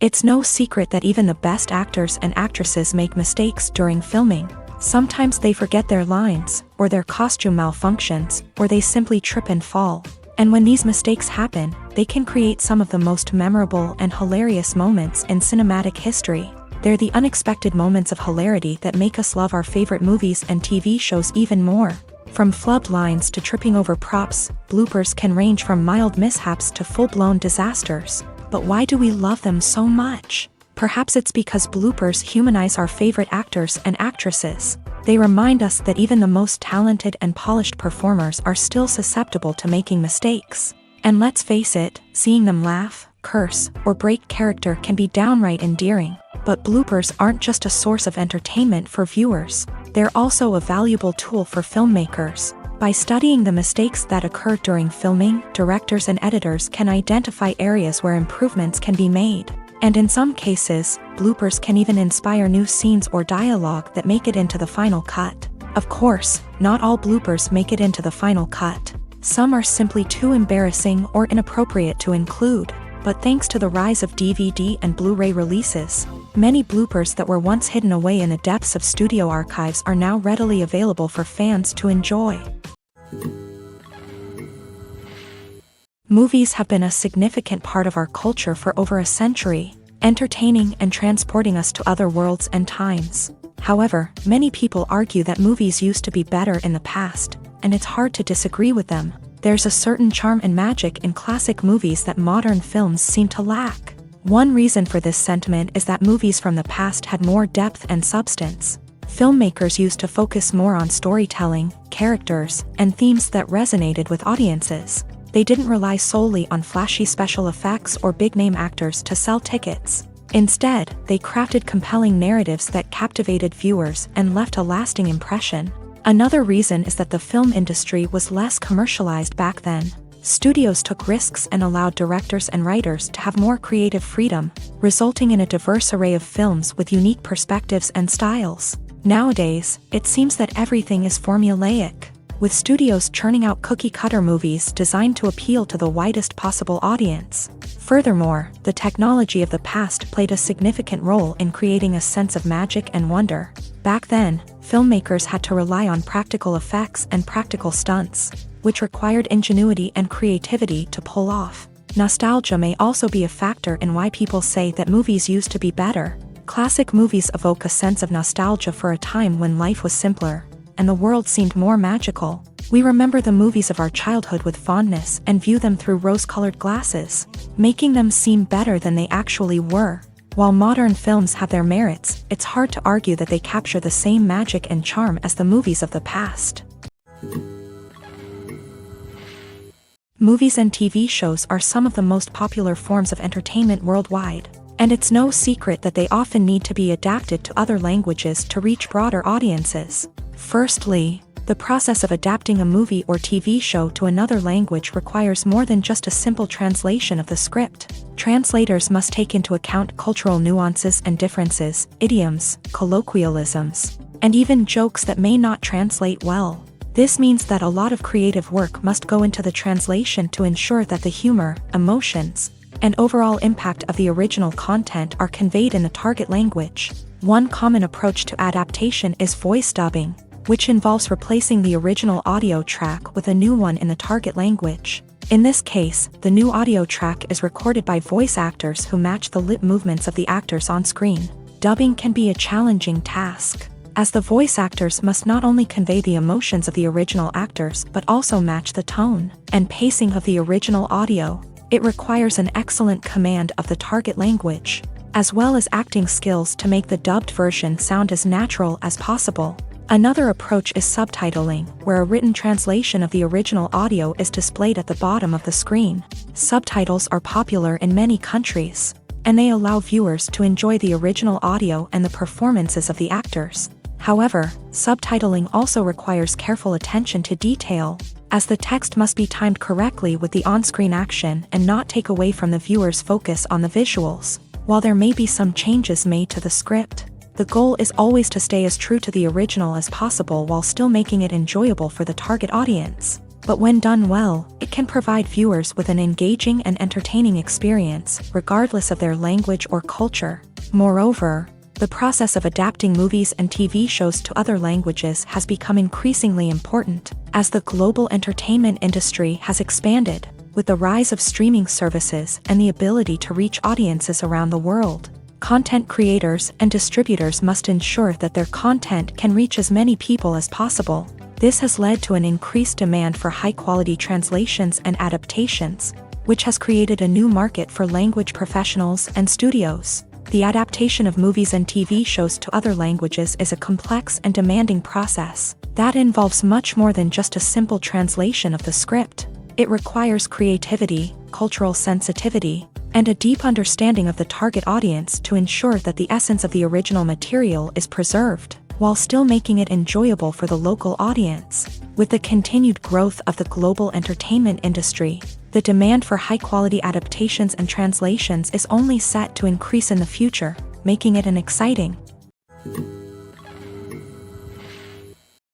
Speaker 1: It's no secret that even the best actors and actresses make mistakes during filming. Sometimes they forget their lines, or their costume malfunctions, or they simply trip and fall. And when these mistakes happen, they can create some of the most memorable and hilarious moments in cinematic history. They're the unexpected moments of hilarity that make us love our favorite movies and TV shows even more. From flubbed lines to tripping over props, bloopers can range from mild mishaps to full-blown disasters. But why do we love them so much? Perhaps it's because bloopers humanize our favorite actors and actresses. They remind us that even the most talented and polished performers are still susceptible to making mistakes. And let's face it, seeing them laugh, curse, or break character can be downright endearing. But bloopers aren't just a source of entertainment for viewers. They're also a valuable tool for filmmakers. By studying the mistakes that occur during filming, directors and editors can identify areas where improvements can be made. And in some cases, bloopers can even inspire new scenes or dialogue that make it into the final cut. Of course, not all bloopers make it into the final cut. Some are simply too embarrassing or inappropriate to include. But thanks to the rise of DVD and Blu-ray releases, many bloopers that were once hidden away in the depths of studio archives are now readily available for fans to enjoy. Movies have been a significant part of our culture for over a century, entertaining and transporting us to other worlds and times. However, many people argue that movies used to be better in the past, and it's hard to disagree with them. There's a certain charm and magic in classic movies that modern films seem to lack. One reason for this sentiment is that movies from the past had more depth and substance. Filmmakers used to focus more on storytelling, characters, and themes that resonated with audiences. They didn't rely solely on flashy special effects or big-name actors to sell tickets. Instead, they crafted compelling narratives that captivated viewers and left a lasting impression. Another reason is that the film industry was less commercialized back then. Studios took risks and allowed directors and writers to have more creative freedom, resulting in a diverse array of films with unique perspectives and styles. Nowadays, it seems that everything is formulaic, with studios churning out cookie-cutter movies designed to appeal to the widest possible audience. Furthermore, the technology of the past played a significant role in creating a sense of magic and wonder. Back then, filmmakers had to rely on practical effects and practical stunts, which required ingenuity and creativity to pull off. Nostalgia may also be a factor in why people say that movies used to be better. Classic movies evoke a sense of nostalgia for a time when life was simpler, and the world seemed more magical. We remember the movies of our childhood with fondness and view them through rose-colored glasses, making them seem better than they actually were. While modern films have their merits, it's hard to argue that they capture the same magic and charm as the movies of the past. Movies and TV shows are some of the most popular forms of entertainment worldwide. And it's no secret that they often need to be adapted to other languages to reach broader audiences. Firstly, the process of adapting a movie or TV show to another language requires more than just a simple translation of the script. Translators must take into account cultural nuances and differences, idioms, colloquialisms, and even jokes that may not translate well. This means that a lot of creative work must go into the translation to ensure that the humor, emotions, and overall impact of the original content are conveyed in the target language. One common approach to adaptation is voice dubbing, which involves replacing the original audio track with a new one in the target language. In this case, the new audio track is recorded by voice actors who match the lip movements of the actors on screen. Dubbing can be a challenging task, as the voice actors must not only convey the emotions of the original actors but also match the tone and pacing of the original audio. It requires an excellent command of the target language, as well as acting skills to make the dubbed version sound as natural as possible. Another approach is subtitling, where a written translation of the original audio is displayed at the bottom of the screen. Subtitles are popular in many countries, and they allow viewers to enjoy the original audio and the performances of the actors. However, subtitling also requires careful attention to detail, as the text must be timed correctly with the on-screen action and not take away from the viewer's focus on the visuals. While there may be some changes made to the script, the goal is always to stay as true to the original as possible while still making it enjoyable for the target audience. But when done well, it can provide viewers with an engaging and entertaining experience, regardless of their language or culture. Moreover, the process of adapting movies and TV shows to other languages has become increasingly important, as the global entertainment industry has expanded, with the rise of streaming services and the ability to reach audiences around the world. Content creators and distributors must ensure that their content can reach as many people as possible. This has led to an increased demand for high-quality translations and adaptations, which has created a new market for language professionals and studios. The adaptation of movies and TV shows to other languages is a complex and demanding process that involves much more than just a simple translation of the script. It requires creativity, cultural sensitivity, and a deep understanding of the target audience to ensure that the essence of the original material is preserved, while still making it enjoyable for the local audience. With the continued growth of the global entertainment industry, the demand for high-quality adaptations and translations is only set to increase in the future, making it an exciting.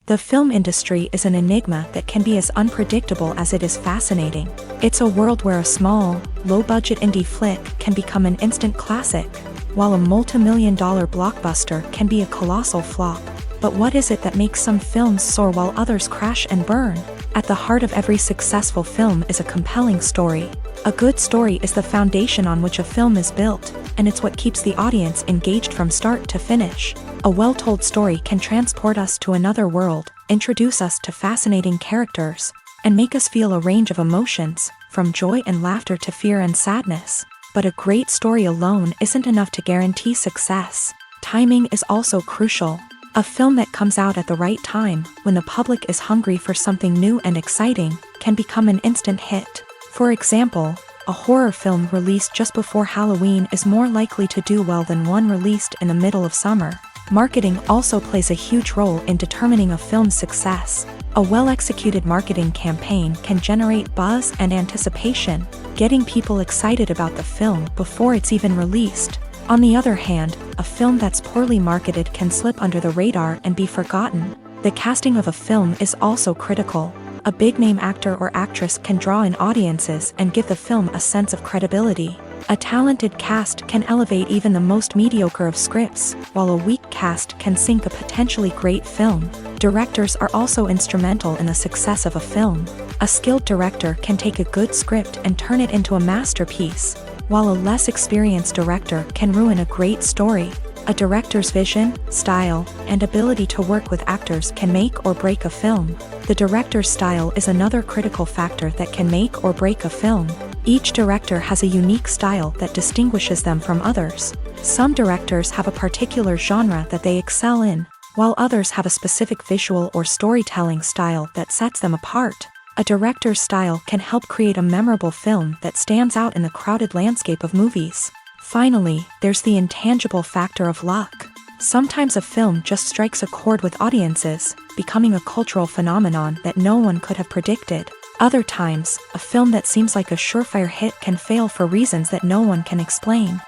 Speaker 1: The film industry is an enigma that can be as unpredictable as it is fascinating. It's a world where a small, low-budget indie flick can become an instant classic, while a multi-million-dollar blockbuster can be a colossal flop. But what is it that makes some films soar while others crash and burn? At the heart of every successful film is a compelling story. A good story is the foundation on which a film is built, and it's what keeps the audience engaged from start to finish. A well-told story can transport us to another world, introduce us to fascinating characters, and make us feel a range of emotions, from joy and laughter to fear and sadness. But a great story alone isn't enough to guarantee success. Timing is also crucial. A film that comes out at the right time, when the public is hungry for something new and exciting, can become an instant hit. For example, a horror film released just before Halloween is more likely to do well than one released in the middle of summer. Marketing also plays a huge role in determining a film's success. A well-executed marketing campaign can generate buzz and anticipation, getting people excited about the film before it's even released. On the other hand, a film that's poorly marketed can slip under the radar and be forgotten. The casting of a film is also critical. A big-name actor or actress can draw in audiences and give the film a sense of credibility. A talented cast can elevate even the most mediocre of scripts, while a weak cast can sink a potentially great film. Directors are also instrumental in the success of a film. A skilled director can take a good script and turn it into a masterpiece, while a less experienced director can ruin a great story. A director's vision, style, and ability to work with actors can make or break a film. The director's style is another critical factor that can make or break a film. Each director has a unique style that distinguishes them from others. Some directors have a particular genre that they excel in, while others have a specific visual or storytelling style that sets them apart. A director's style can help create a memorable film that stands out in the crowded landscape of movies. Finally, there's the intangible factor of luck. Sometimes a film just strikes a chord with audiences, becoming a cultural phenomenon that no one could have predicted. Other times, a film that seems like a surefire hit can fail for reasons that no one can explain.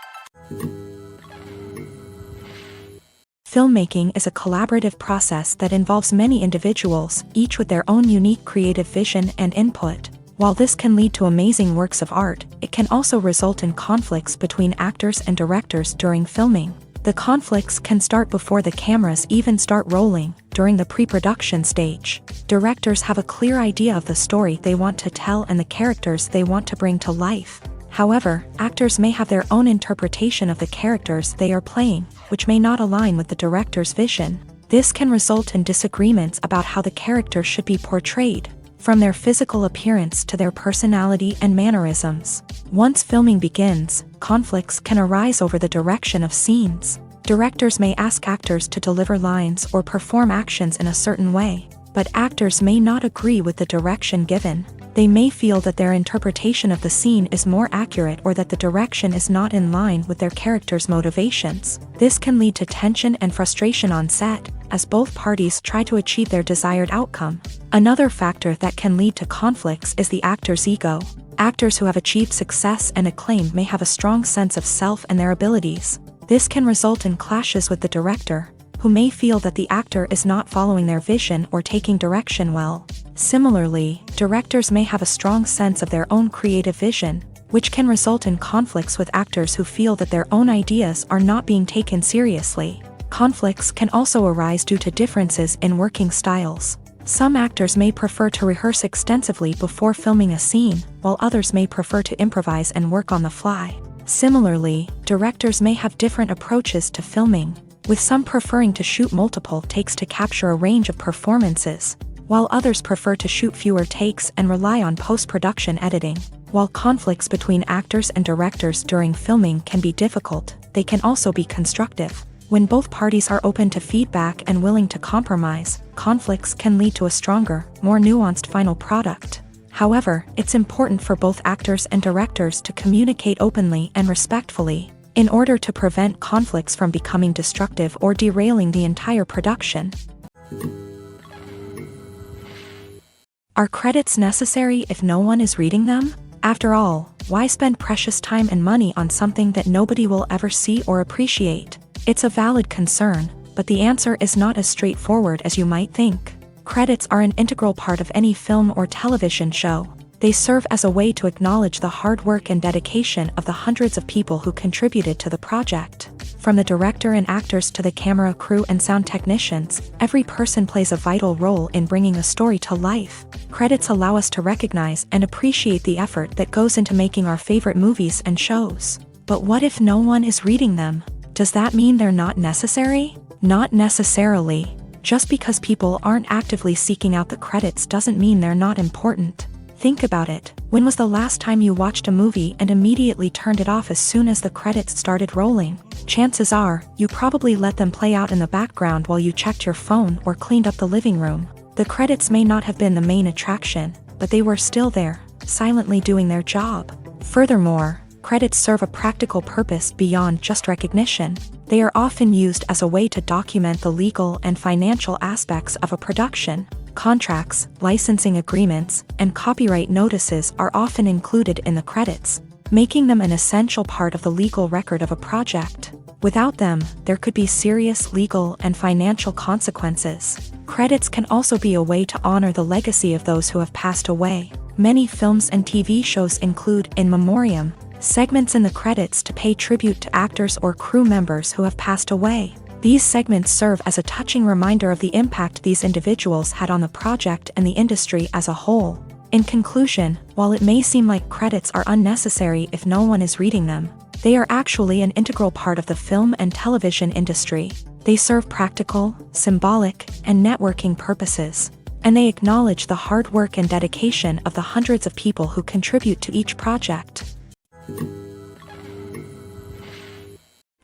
Speaker 1: Filmmaking is a collaborative process that involves many individuals, each with their own unique creative vision and input. While this can lead to amazing works of art, it can also result in conflicts between actors and directors during filming. The conflicts can start before the cameras even start rolling, during the pre-production stage. Directors have a clear idea of the story they want to tell and the characters they want to bring to life. However, actors may have their own interpretation of the characters they are playing, which may not align with the director's vision. This can result in disagreements about how the character should be portrayed, from their physical appearance to their personality and mannerisms. Once filming begins, conflicts can arise over the direction of scenes. Directors may ask actors to deliver lines or perform actions in a certain way, but actors may not agree with the direction given. They may feel that their interpretation of the scene is more accurate or that the direction is not in line with their character's motivations. This can lead to tension and frustration on set, as both parties try to achieve their desired outcome. Another factor that can lead to conflicts is the actor's ego. Actors who have achieved success and acclaim may have a strong sense of self and their abilities. This can result in clashes with the director, who may feel that the actor is not following their vision or taking direction well. Similarly, directors may have a strong sense of their own creative vision, which can result in conflicts with actors who feel that their own ideas are not being taken seriously. Conflicts can also arise due to differences in working styles. Some actors may prefer to rehearse extensively before filming a scene, while others may prefer to improvise and work on the fly. Similarly, directors may have different approaches to filming, with some preferring to shoot multiple takes to capture a range of performances, while others prefer to shoot fewer takes and rely on post-production editing. While conflicts between actors and directors during filming can be difficult, they can also be constructive. When both parties are open to feedback and willing to compromise, conflicts can lead to a stronger, more nuanced final product. However, it's important for both actors and directors to communicate openly and respectfully, in order to prevent conflicts from becoming destructive or derailing the entire production. Are credits necessary if no one is reading them? After all, why spend precious time and money on something that nobody will ever see or appreciate? It's a valid concern, but the answer is not as straightforward as you might think. Credits are an integral part of any film or television show. They serve as a way to acknowledge the hard work and dedication of the hundreds of people who contributed to the project. From the director and actors to the camera crew and sound technicians, every person plays a vital role in bringing a story to life. Credits allow us to recognize and appreciate the effort that goes into making our favorite movies and shows. But what if no one is reading them? Does that mean they're not necessary? Not necessarily. Just because people aren't actively seeking out the credits doesn't mean they're not important. Think about it. When was the last time you watched a movie and immediately turned it off as soon as the credits started rolling? Chances are, you probably let them play out in the background while you checked your phone or cleaned up the living room. The credits may not have been the main attraction, but they were still there, silently doing their job. Furthermore, credits serve a practical purpose beyond just recognition. They are often used as a way to document the legal and financial aspects of a production. Contracts, licensing agreements, and copyright notices are often included in the credits, making them an essential part of the legal record of a project. Without them, there could be serious legal and financial consequences. Credits can also be a way to honor the legacy of those who have passed away. Many films and TV shows include in memoriam segments in the credits to pay tribute to actors or crew members who have passed away. These segments serve as a touching reminder of the impact these individuals had on the project and the industry as a whole. In conclusion, while it may seem like credits are unnecessary if no one is reading them, they are actually an integral part of the film and television industry. They serve practical, symbolic, and networking purposes, and they acknowledge the hard work and dedication of the hundreds of people who contribute to each project.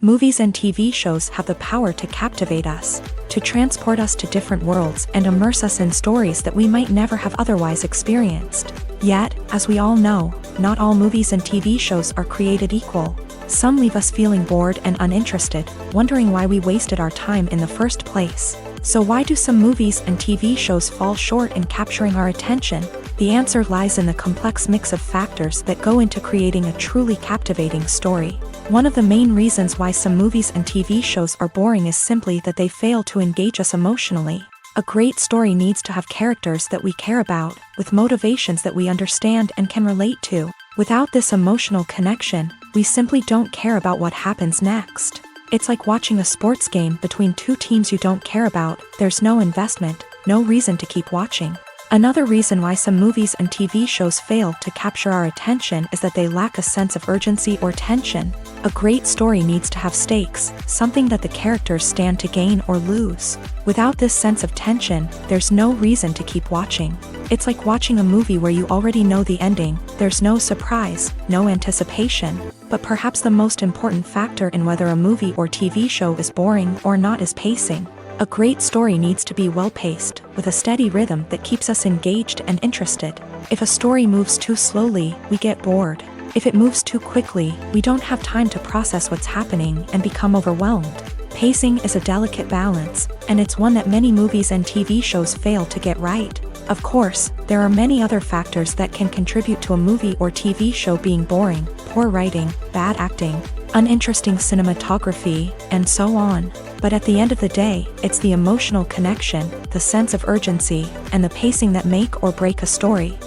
Speaker 1: Movies and TV shows have the power to captivate us, to transport us to different worlds and immerse us in stories that we might never have otherwise experienced. Yet, as we all know, not all movies and TV shows are created equal. Some leave us feeling bored and uninterested, wondering why we wasted our time in the first place. So why do some movies and TV shows fall short in capturing our attention? The answer lies in the complex mix of factors that go into creating a truly captivating story. One of the main reasons why some movies and TV shows are boring is simply that they fail to engage us emotionally. A great story needs to have characters that we care about, with motivations that we understand and can relate to. Without this emotional connection, we simply don't care about what happens next. It's like watching a sports game between two teams you don't care about. There's no investment, no reason to keep watching. Another reason why some movies and TV shows fail to capture our attention is that they lack a sense of urgency or tension. A great story needs to have stakes, something that the characters stand to gain or lose. Without this sense of tension, there's no reason to keep watching. It's like watching a movie where you already know the ending. There's no surprise, no anticipation. But perhaps the most important factor in whether a movie or TV show is boring or not is pacing. A great story needs to be well-paced, with a steady rhythm that keeps us engaged and interested. If a story moves too slowly, we get bored. If it moves too quickly, we don't have time to process what's happening and become overwhelmed. Pacing is a delicate balance, and it's one that many movies and TV shows fail to get right. Of course, there are many other factors that can contribute to a movie or TV show being boring: poor writing, bad acting, uninteresting cinematography, and so on. But at the end of the day, it's the emotional connection, the sense of urgency, and the pacing that make or break a story.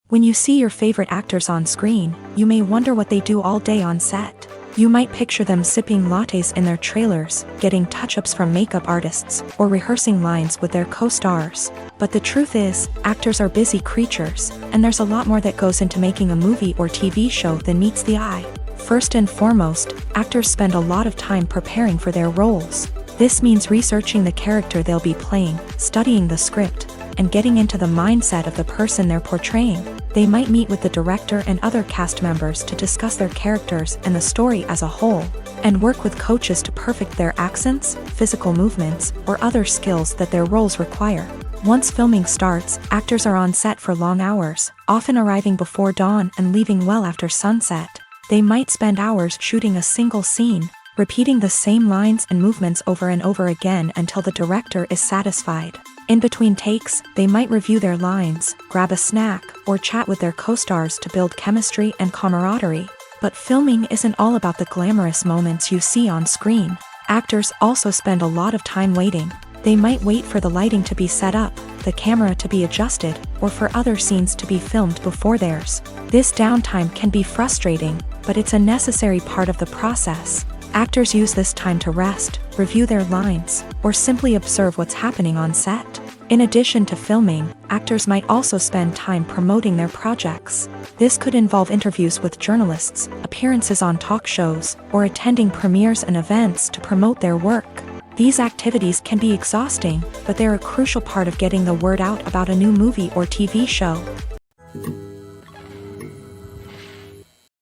Speaker 1: When you see your favorite actors on screen, you may wonder what they do all day on set. You might picture them sipping lattes in their trailers, getting touch-ups from makeup artists, or rehearsing lines with their co-stars. But the truth is, actors are busy creatures, and there's a lot more that goes into making a movie or TV show than meets the eye. First and foremost, actors spend a lot of time preparing for their roles. This means researching the character they'll be playing, studying the script, and getting into the mindset of the person they're portraying. They might meet with the director and other cast members to discuss their characters and the story as a whole, and work with coaches to perfect their accents, physical movements, or other skills that their roles require. Once filming starts, actors are on set for long hours, often arriving before dawn and leaving well after sunset. They might spend hours shooting a single scene, repeating the same lines and movements over and over again until the director is satisfied. In between takes, they might review their lines, grab a snack, or chat with their co-stars to build chemistry and camaraderie. But filming isn't all about the glamorous moments you see on screen. Actors also spend a lot of time waiting. They might wait for the lighting to be set up, the camera to be adjusted, or for other scenes to be filmed before theirs. This downtime can be frustrating, but it's a necessary part of the process. Actors use this time to rest, review their lines, or simply observe what's happening on set. In addition to filming, actors might also spend time promoting their projects. This could involve interviews with journalists, appearances on talk shows, or attending premieres and events to promote their work. These activities can be exhausting, but they're a crucial part of getting the word out about a new movie or TV show.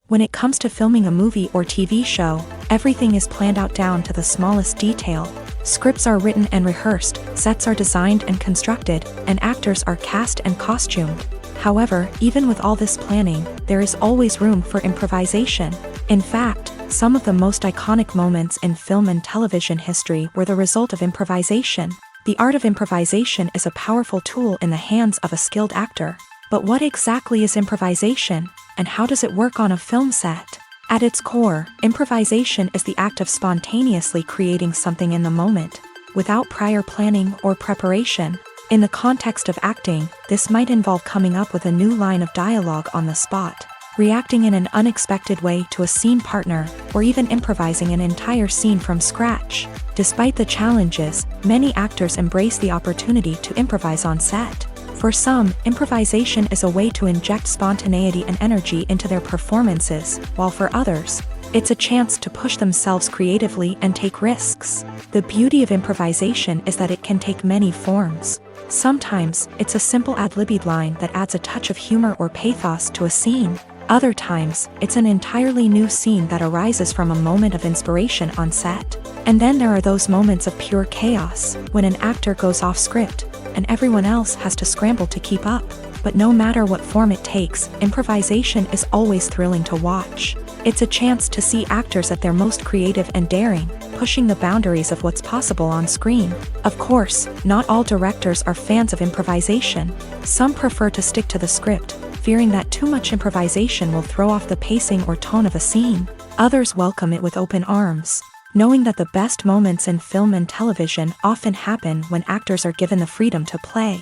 Speaker 1: When it comes to filming a movie or TV show, everything is planned out down to the smallest detail. Scripts are written and rehearsed, sets are designed and constructed, and actors are cast and costumed. However, even with all this planning, there is always room for improvisation. In fact, some of the most iconic moments in film and television history were the result of improvisation. The art of improvisation is a powerful tool in the hands of a skilled actor. But what exactly is improvisation, and how does it work on a film set? At its core, improvisation is the act of spontaneously creating something in the moment, without prior planning or preparation. In the context of acting, this might involve coming up with a new line of dialogue on the spot, reacting in an unexpected way to a scene partner, or even improvising an entire scene from scratch. Despite the challenges, many actors embrace the opportunity to improvise on set. For some, improvisation is a way to inject spontaneity and energy into their performances, while for others, it's a chance to push themselves creatively and take risks. The beauty of improvisation is that it can take many forms. Sometimes, it's a simple ad-libbed line that adds a touch of humor or pathos to a scene. Other times, it's an entirely new scene that arises from a moment of inspiration on set. And then there are those moments of pure chaos, when an actor goes off script, and everyone else has to scramble to keep up. But no matter what form it takes, improvisation is always thrilling to watch. It's a chance to see actors at their most creative and daring, pushing the boundaries of what's possible on screen. Of course, not all directors are fans of improvisation. Some prefer to stick to the script, fearing that too much improvisation will throw off the pacing or tone of a scene. Others welcome it with open arms, knowing that the best moments in film and television often happen when actors are given the freedom to play.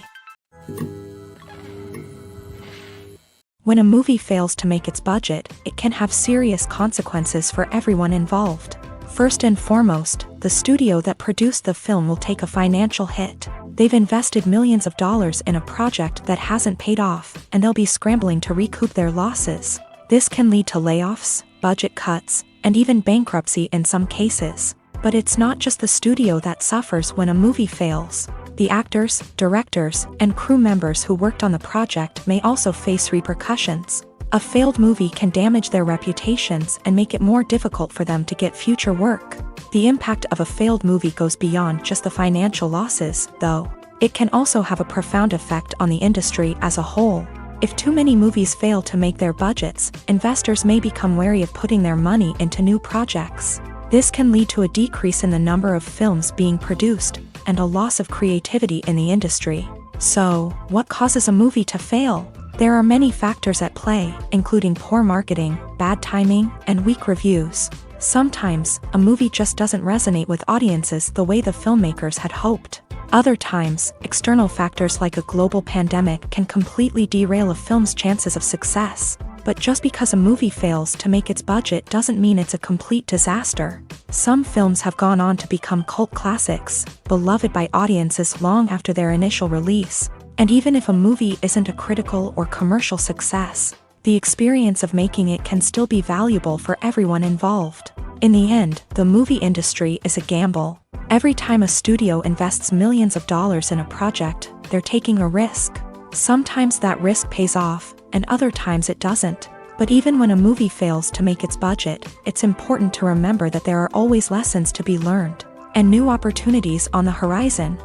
Speaker 1: When a movie fails to make its budget, it can have serious consequences for everyone involved. First and foremost, the studio that produced the film will take a financial hit. They've invested millions of dollars in a project that hasn't paid off, and they'll be scrambling to recoup their losses. This can lead to layoffs, budget cuts, and even bankruptcy in some cases. But it's not just the studio that suffers when a movie fails. The actors, directors, and crew members who worked on the project may also face repercussions. A failed movie can damage their reputations and make it more difficult for them to get future work. The impact of a failed movie goes beyond just the financial losses, though. It can also have a profound effect on the industry as a whole. If too many movies fail to make their budgets, investors may become wary of putting their money into new projects. This can lead to a decrease in the number of films being produced, and a loss of creativity in the industry. So, what causes a movie to fail? There are many factors at play, including poor marketing, bad timing, and weak reviews. Sometimes, a movie just doesn't resonate with audiences the way the filmmakers had hoped. Other times, external factors like a global pandemic can completely derail a film's chances of success. But just because a movie fails to make its budget doesn't mean it's a complete disaster. Some films have gone on to become cult classics, beloved by audiences long after their initial release. And even if a movie isn't a critical or commercial success, the experience of making it can still be valuable for everyone involved. In the end, the movie industry is a gamble. Every time a studio invests millions of dollars in a project, they're taking a risk. Sometimes that risk pays off, and other times it doesn't. But even when a movie fails to make its budget, it's important to remember that there are always lessons to be learned, and new opportunities on the horizon.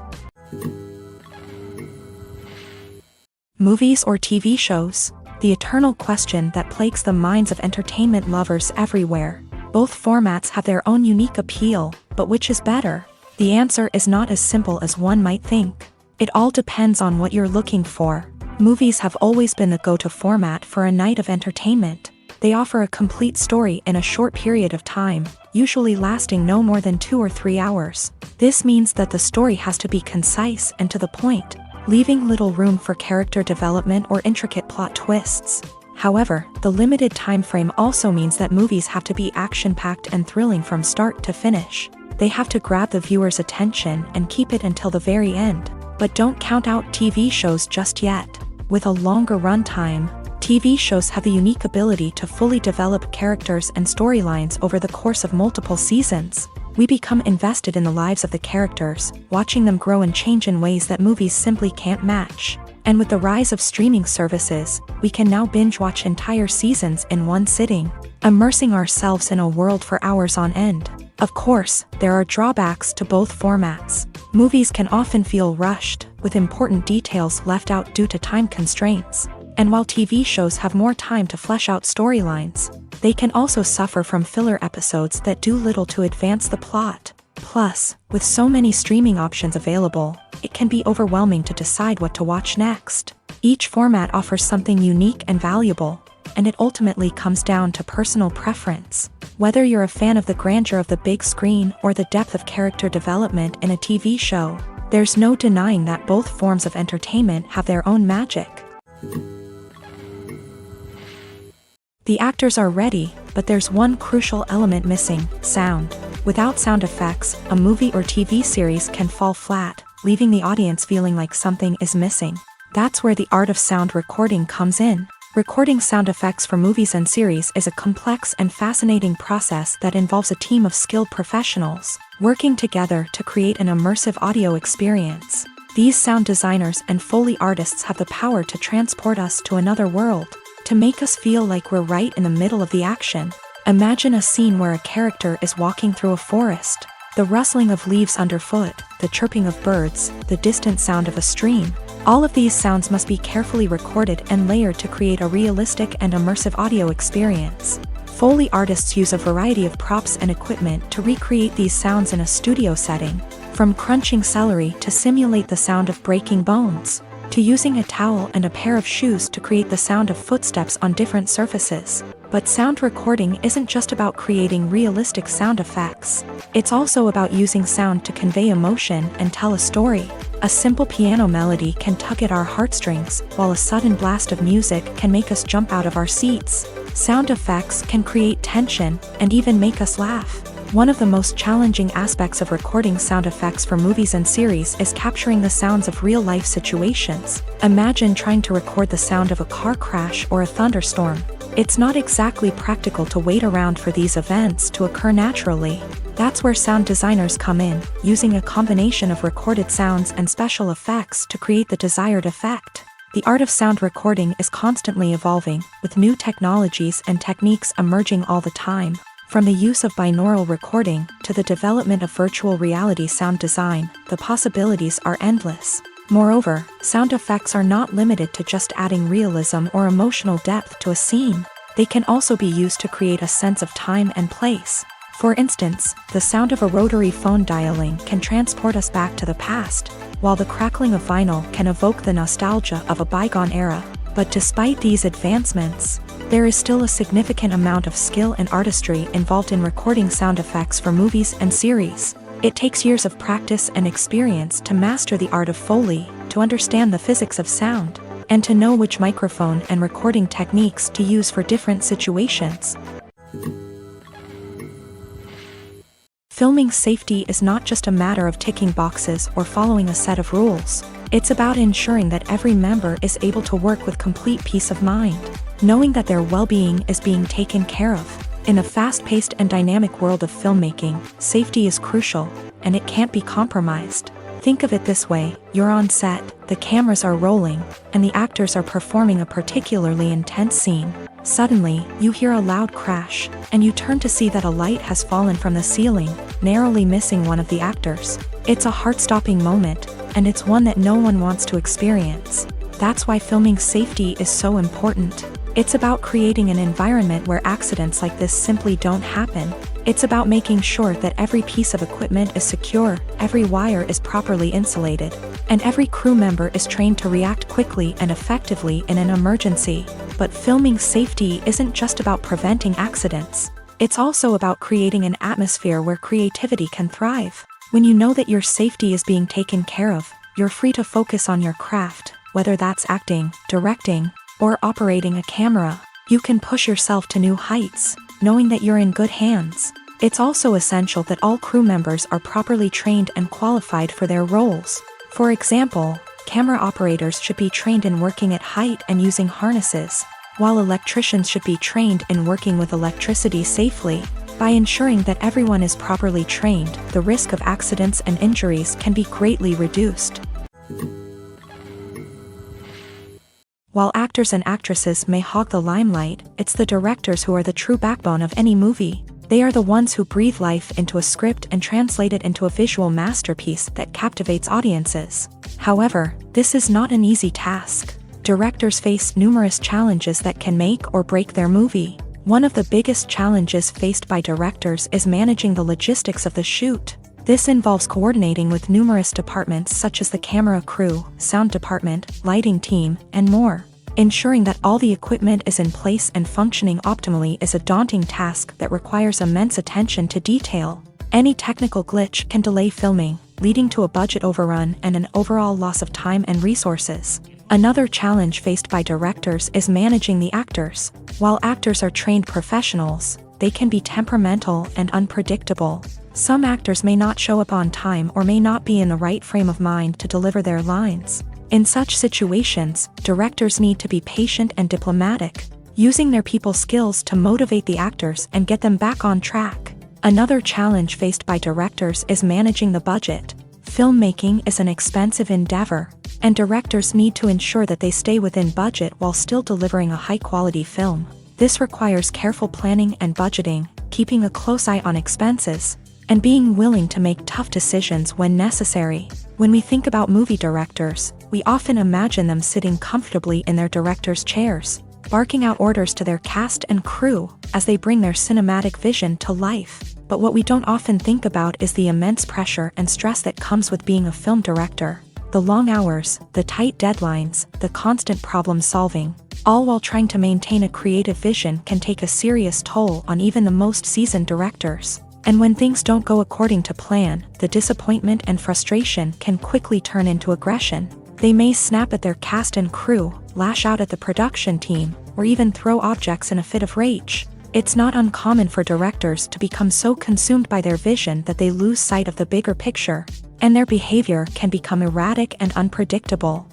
Speaker 1: Movies or TV shows? The eternal question that plagues the minds of entertainment lovers everywhere. Both formats have their own unique appeal, but which is better? The answer is not as simple as one might think. It all depends on what you're looking for. Movies have always been the go-to format for a night of entertainment. They offer a complete story in a short period of time, usually lasting no more than 2 or 3 hours. This means that the story has to be concise and to the point, leaving little room for character development or intricate plot twists. However, the limited time frame also means that movies have to be action-packed and thrilling from start to finish. They have to grab the viewer's attention and keep it until the very end. But don't count out TV shows just yet. With a longer runtime, TV shows have the unique ability to fully develop characters and storylines over the course of multiple seasons. We become invested in the lives of the characters, watching them grow and change in ways that movies simply can't match. And with the rise of streaming services, we can now binge-watch entire seasons in one sitting, immersing ourselves in a world for hours on end. Of course, there are drawbacks to both formats. Movies can often feel rushed, with important details left out due to time constraints. And while TV shows have more time to flesh out storylines, they can also suffer from filler episodes that do little to advance the plot. Plus, with so many streaming options available, it can be overwhelming to decide what to watch next. Each format offers something unique and valuable, and it ultimately comes down to personal preference. Whether you're a fan of the grandeur of the big screen or the depth of character development in a TV show, there's no denying that both forms of entertainment have their own magic. The actors are ready, but there's one crucial element missing: sound. Without sound effects, a movie or TV series can fall flat, leaving the audience feeling like something is missing. That's where the art of sound recording comes in. Recording sound effects for movies and series is a complex and fascinating process that involves a team of skilled professionals working together to create an immersive audio experience. These sound designers and Foley artists have the power to transport us to another world, to make us feel like we're right in the middle of the action. Imagine a scene where a character is walking through a forest. The rustling of leaves underfoot, the chirping of birds, the distant sound of a stream, All of these sounds must be carefully recorded and layered to create a realistic and immersive audio experience. Foley artists use a variety of props and equipment to recreate these sounds in a studio setting, from crunching celery to simulate the sound of breaking bones, to using a towel and a pair of shoes to create the sound of footsteps on different surfaces. But sound recording isn't just about creating realistic sound effects. It's also about using sound to convey emotion and tell a story. A simple piano melody can tug at our heartstrings, while a sudden blast of music can make us jump out of our seats. Sound effects can create tension and even make us laugh. One of the most challenging aspects of recording sound effects for movies and series is capturing the sounds of real-life situations. Imagine trying to record the sound of a car crash or a thunderstorm. It's not exactly practical to wait around for these events to occur naturally. That's where sound designers come in, using a combination of recorded sounds and special effects to create the desired effect. The art of sound recording is constantly evolving, with new technologies and techniques emerging all the time. From the use of binaural recording to the development of virtual reality sound design, the possibilities are endless. Moreover, sound effects are not limited to just adding realism or emotional depth to a scene. They can also be used to create a sense of time and place. For instance, the sound of a rotary phone dialing can transport us back to the past, while the crackling of vinyl can evoke the nostalgia of a bygone era. But despite these advancements, there is still a significant amount of skill and artistry involved in recording sound effects for movies and series. It takes years of practice and experience to master the art of Foley, to understand the physics of sound, and to know which microphone and recording techniques to use for different situations. Filming safety is not just a matter of ticking boxes or following a set of rules. It's about ensuring that every member is able to work with complete peace of mind, knowing that their well-being is being taken care of. In a fast-paced and dynamic world of filmmaking, safety is crucial, and it can't be compromised. Think of it this way: you're on set, the cameras are rolling, and the actors are performing a particularly intense scene. Suddenly, you hear a loud crash, and you turn to see that a light has fallen from the ceiling, narrowly missing one of the actors. It's a heart-stopping moment, and it's one that no one wants to experience. That's why filming safety is so important. It's about creating an environment where accidents like this simply don't happen. It's about making sure that every piece of equipment is secure, every wire is properly insulated, and every crew member is trained to react quickly and effectively in an emergency. But filming safety isn't just about preventing accidents. It's also about creating an atmosphere where creativity can thrive. When you know that your safety is being taken care of, you're free to focus on your craft, whether that's acting, directing, or operating a camera. You can push yourself to new heights, knowing that you're in good hands. It's also essential that all crew members are properly trained and qualified for their roles. For example, camera operators should be trained in working at height and using harnesses, while electricians should be trained in working with electricity safely. By ensuring that everyone is properly trained, the risk of accidents and injuries can be greatly reduced. While actors and actresses may hog the limelight, it's the directors who are the true backbone of any movie. They are the ones who breathe life into a script and translate it into a visual masterpiece that captivates audiences. However, this is not an easy task. Directors face numerous challenges that can make or break their movie. One of the biggest challenges faced by directors is managing the logistics of the shoot. This involves coordinating with numerous departments such as the camera crew, sound department, lighting team, and more. Ensuring that all the equipment is in place and functioning optimally is a daunting task that requires immense attention to detail. Any technical glitch can delay filming, leading to a budget overrun and an overall loss of time and resources. Another challenge faced by directors is managing the actors. While actors are trained professionals, they can be temperamental and unpredictable. Some actors may not show up on time or may not be in the right frame of mind to deliver their lines. In such situations, directors need to be patient and diplomatic, using their people skills to motivate the actors and get them back on track. Another challenge faced by directors is managing the budget. Filmmaking is an expensive endeavor, and directors need to ensure that they stay within budget while still delivering a high-quality film. This requires careful planning and budgeting, keeping a close eye on expenses, and being willing to make tough decisions when necessary. When we think about movie directors, we often imagine them sitting comfortably in their director's chairs, barking out orders to their cast and crew as they bring their cinematic vision to life. But what we don't often think about is the immense pressure and stress that comes with being a film director. The long hours, the tight deadlines, the constant problem solving, all while trying to maintain a creative vision can take a serious toll on even the most seasoned directors. And when things don't go according to plan, the disappointment and frustration can quickly turn into aggression. They may snap at their cast and crew, lash out at the production team, or even throw objects in a fit of rage. It's not uncommon for directors to become so consumed by their vision that they lose sight of the bigger picture, and their behavior can become erratic and unpredictable.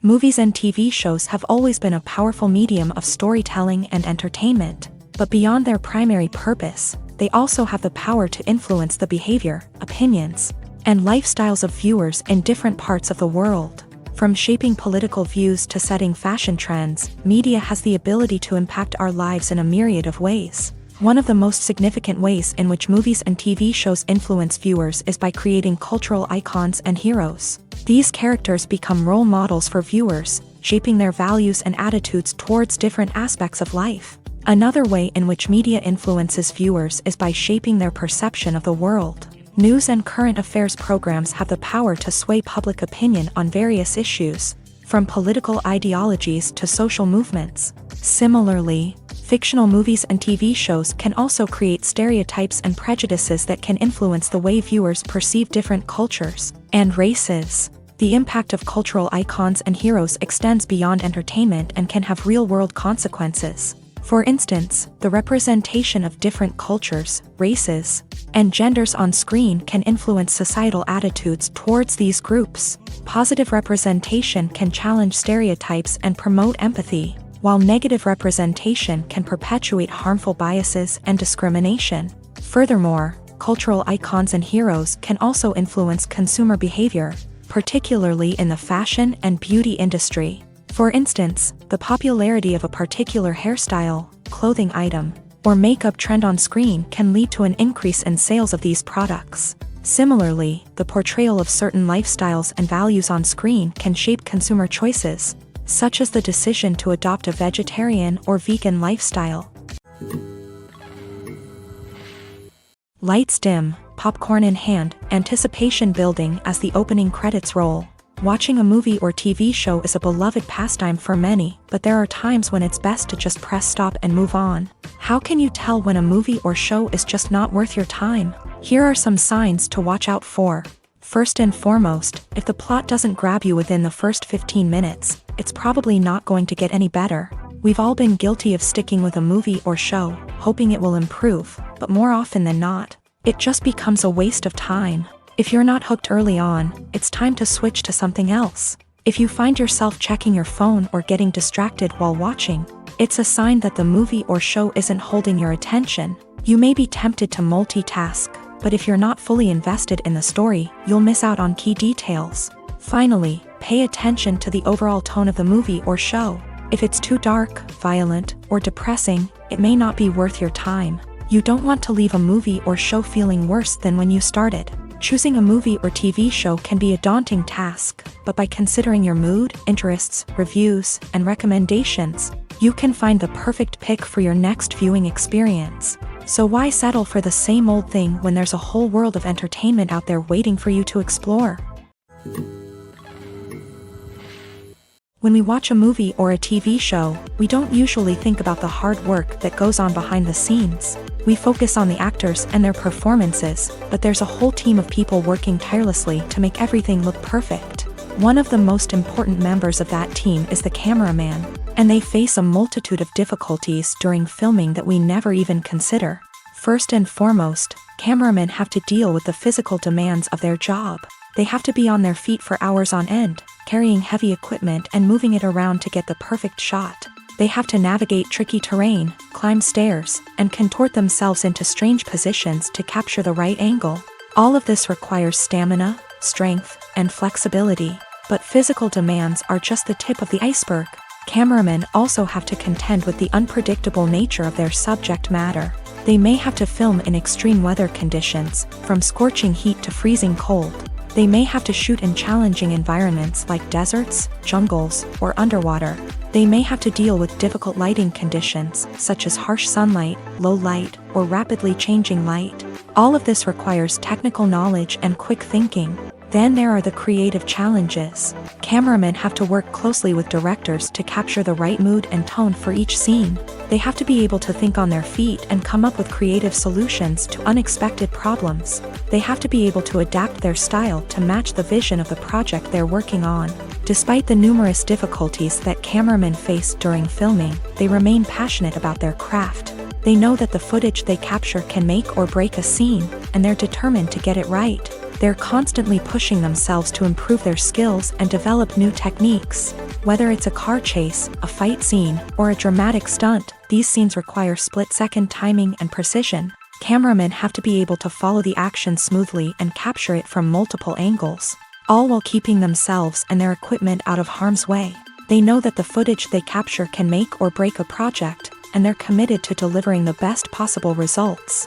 Speaker 1: Movies and TV shows have always been a powerful medium of storytelling and entertainment, but beyond their primary purpose, they also have the power to influence the behavior, opinions, and lifestyles of viewers in different parts of the world. From shaping political views to setting fashion trends, media has the ability to impact our lives in a myriad of ways. One of the most significant ways in which movies and TV shows influence viewers is by creating cultural icons and heroes. These characters become role models for viewers, shaping their values and attitudes towards different aspects of life. Another way in which media influences viewers is by shaping their perception of the world. News and current affairs programs have the power to sway public opinion on various issues, from political ideologies to social movements. Similarly, fictional movies and TV shows can also create stereotypes and prejudices that can influence the way viewers perceive different cultures and races. The impact of cultural icons and heroes extends beyond entertainment and can have real-world consequences. For instance, the representation of different cultures, races, and genders on screen can influence societal attitudes towards these groups. Positive representation can challenge stereotypes and promote empathy, while negative representation can perpetuate harmful biases and discrimination. Furthermore, cultural icons and heroes can also influence consumer behavior, particularly in the fashion and beauty industry. For instance, the popularity of a particular hairstyle, clothing item, or makeup trend on screen can lead to an increase in sales of these products. Similarly, the portrayal of certain lifestyles and values on screen can shape consumer choices, such as the decision to adopt a vegetarian or vegan lifestyle. Lights dim, popcorn in hand, anticipation building as the opening credits roll. Watching a movie or TV show is a beloved pastime for many, but there are times when it's best to just press stop and move on. How can you tell when a movie or show is just not worth your time? Here are some signs to watch out for. First and foremost, if the plot doesn't grab you within the first 15 minutes, it's probably not going to get any better. We've all been guilty of sticking with a movie or show, hoping it will improve, but more often than not, it just becomes a waste of time. If you're not hooked early on, it's time to switch to something else. If you find yourself checking your phone or getting distracted while watching, it's a sign that the movie or show isn't holding your attention. You may be tempted to multitask, but if you're not fully invested in the story, you'll miss out on key details. Finally, pay attention to the overall tone of the movie or show. If it's too dark, violent, or depressing, it may not be worth your time. You don't want to leave a movie or show feeling worse than when you started. Choosing a movie or TV show can be a daunting task, but by considering your mood, interests, reviews, and recommendations, you can find the perfect pick for your next viewing experience. So why settle for the same old thing when there's a whole world of entertainment out there waiting for you to explore? When we watch a movie or a TV show, we don't usually think about the hard work that goes on behind the scenes. We focus on the actors and their performances, but there's a whole team of people working tirelessly to make everything look perfect. One of the most important members of that team is the cameraman, and they face a multitude of difficulties during filming that we never even consider. First and foremost, cameramen have to deal with the physical demands of their job. They have to be on their feet for hours on end, carrying heavy equipment and moving it around to get the perfect shot. They have to navigate tricky terrain, climb stairs, and contort themselves into strange positions to capture the right angle. All of this requires stamina, strength, and flexibility. But physical demands are just the tip of the iceberg. Cameramen also have to contend with the unpredictable nature of their subject matter. They may have to film in extreme weather conditions, from scorching heat to freezing cold. They may have to shoot in challenging environments like deserts, jungles, or underwater. They may have to deal with difficult lighting conditions, such as harsh sunlight, low light, or rapidly changing light. All of this requires technical knowledge and quick thinking. Then there are the creative challenges. Cameramen have to work closely with directors to capture the right mood and tone for each scene. They have to be able to think on their feet and come up with creative solutions to unexpected problems. They have to be able to adapt their style to match the vision of the project they're working on. Despite the numerous difficulties that cameramen face during filming, they remain passionate about their craft. They know that the footage they capture can make or break a scene, and they're determined to get it right. They're constantly pushing themselves to improve their skills and develop new techniques. Whether it's a car chase, a fight scene, or a dramatic stunt, these scenes require split-second timing and precision. Cameramen have to be able to follow the action smoothly and capture it from multiple angles, all while keeping themselves and their equipment out of harm's way. They know that the footage they capture can make or break a project, and they're committed to delivering the best possible results.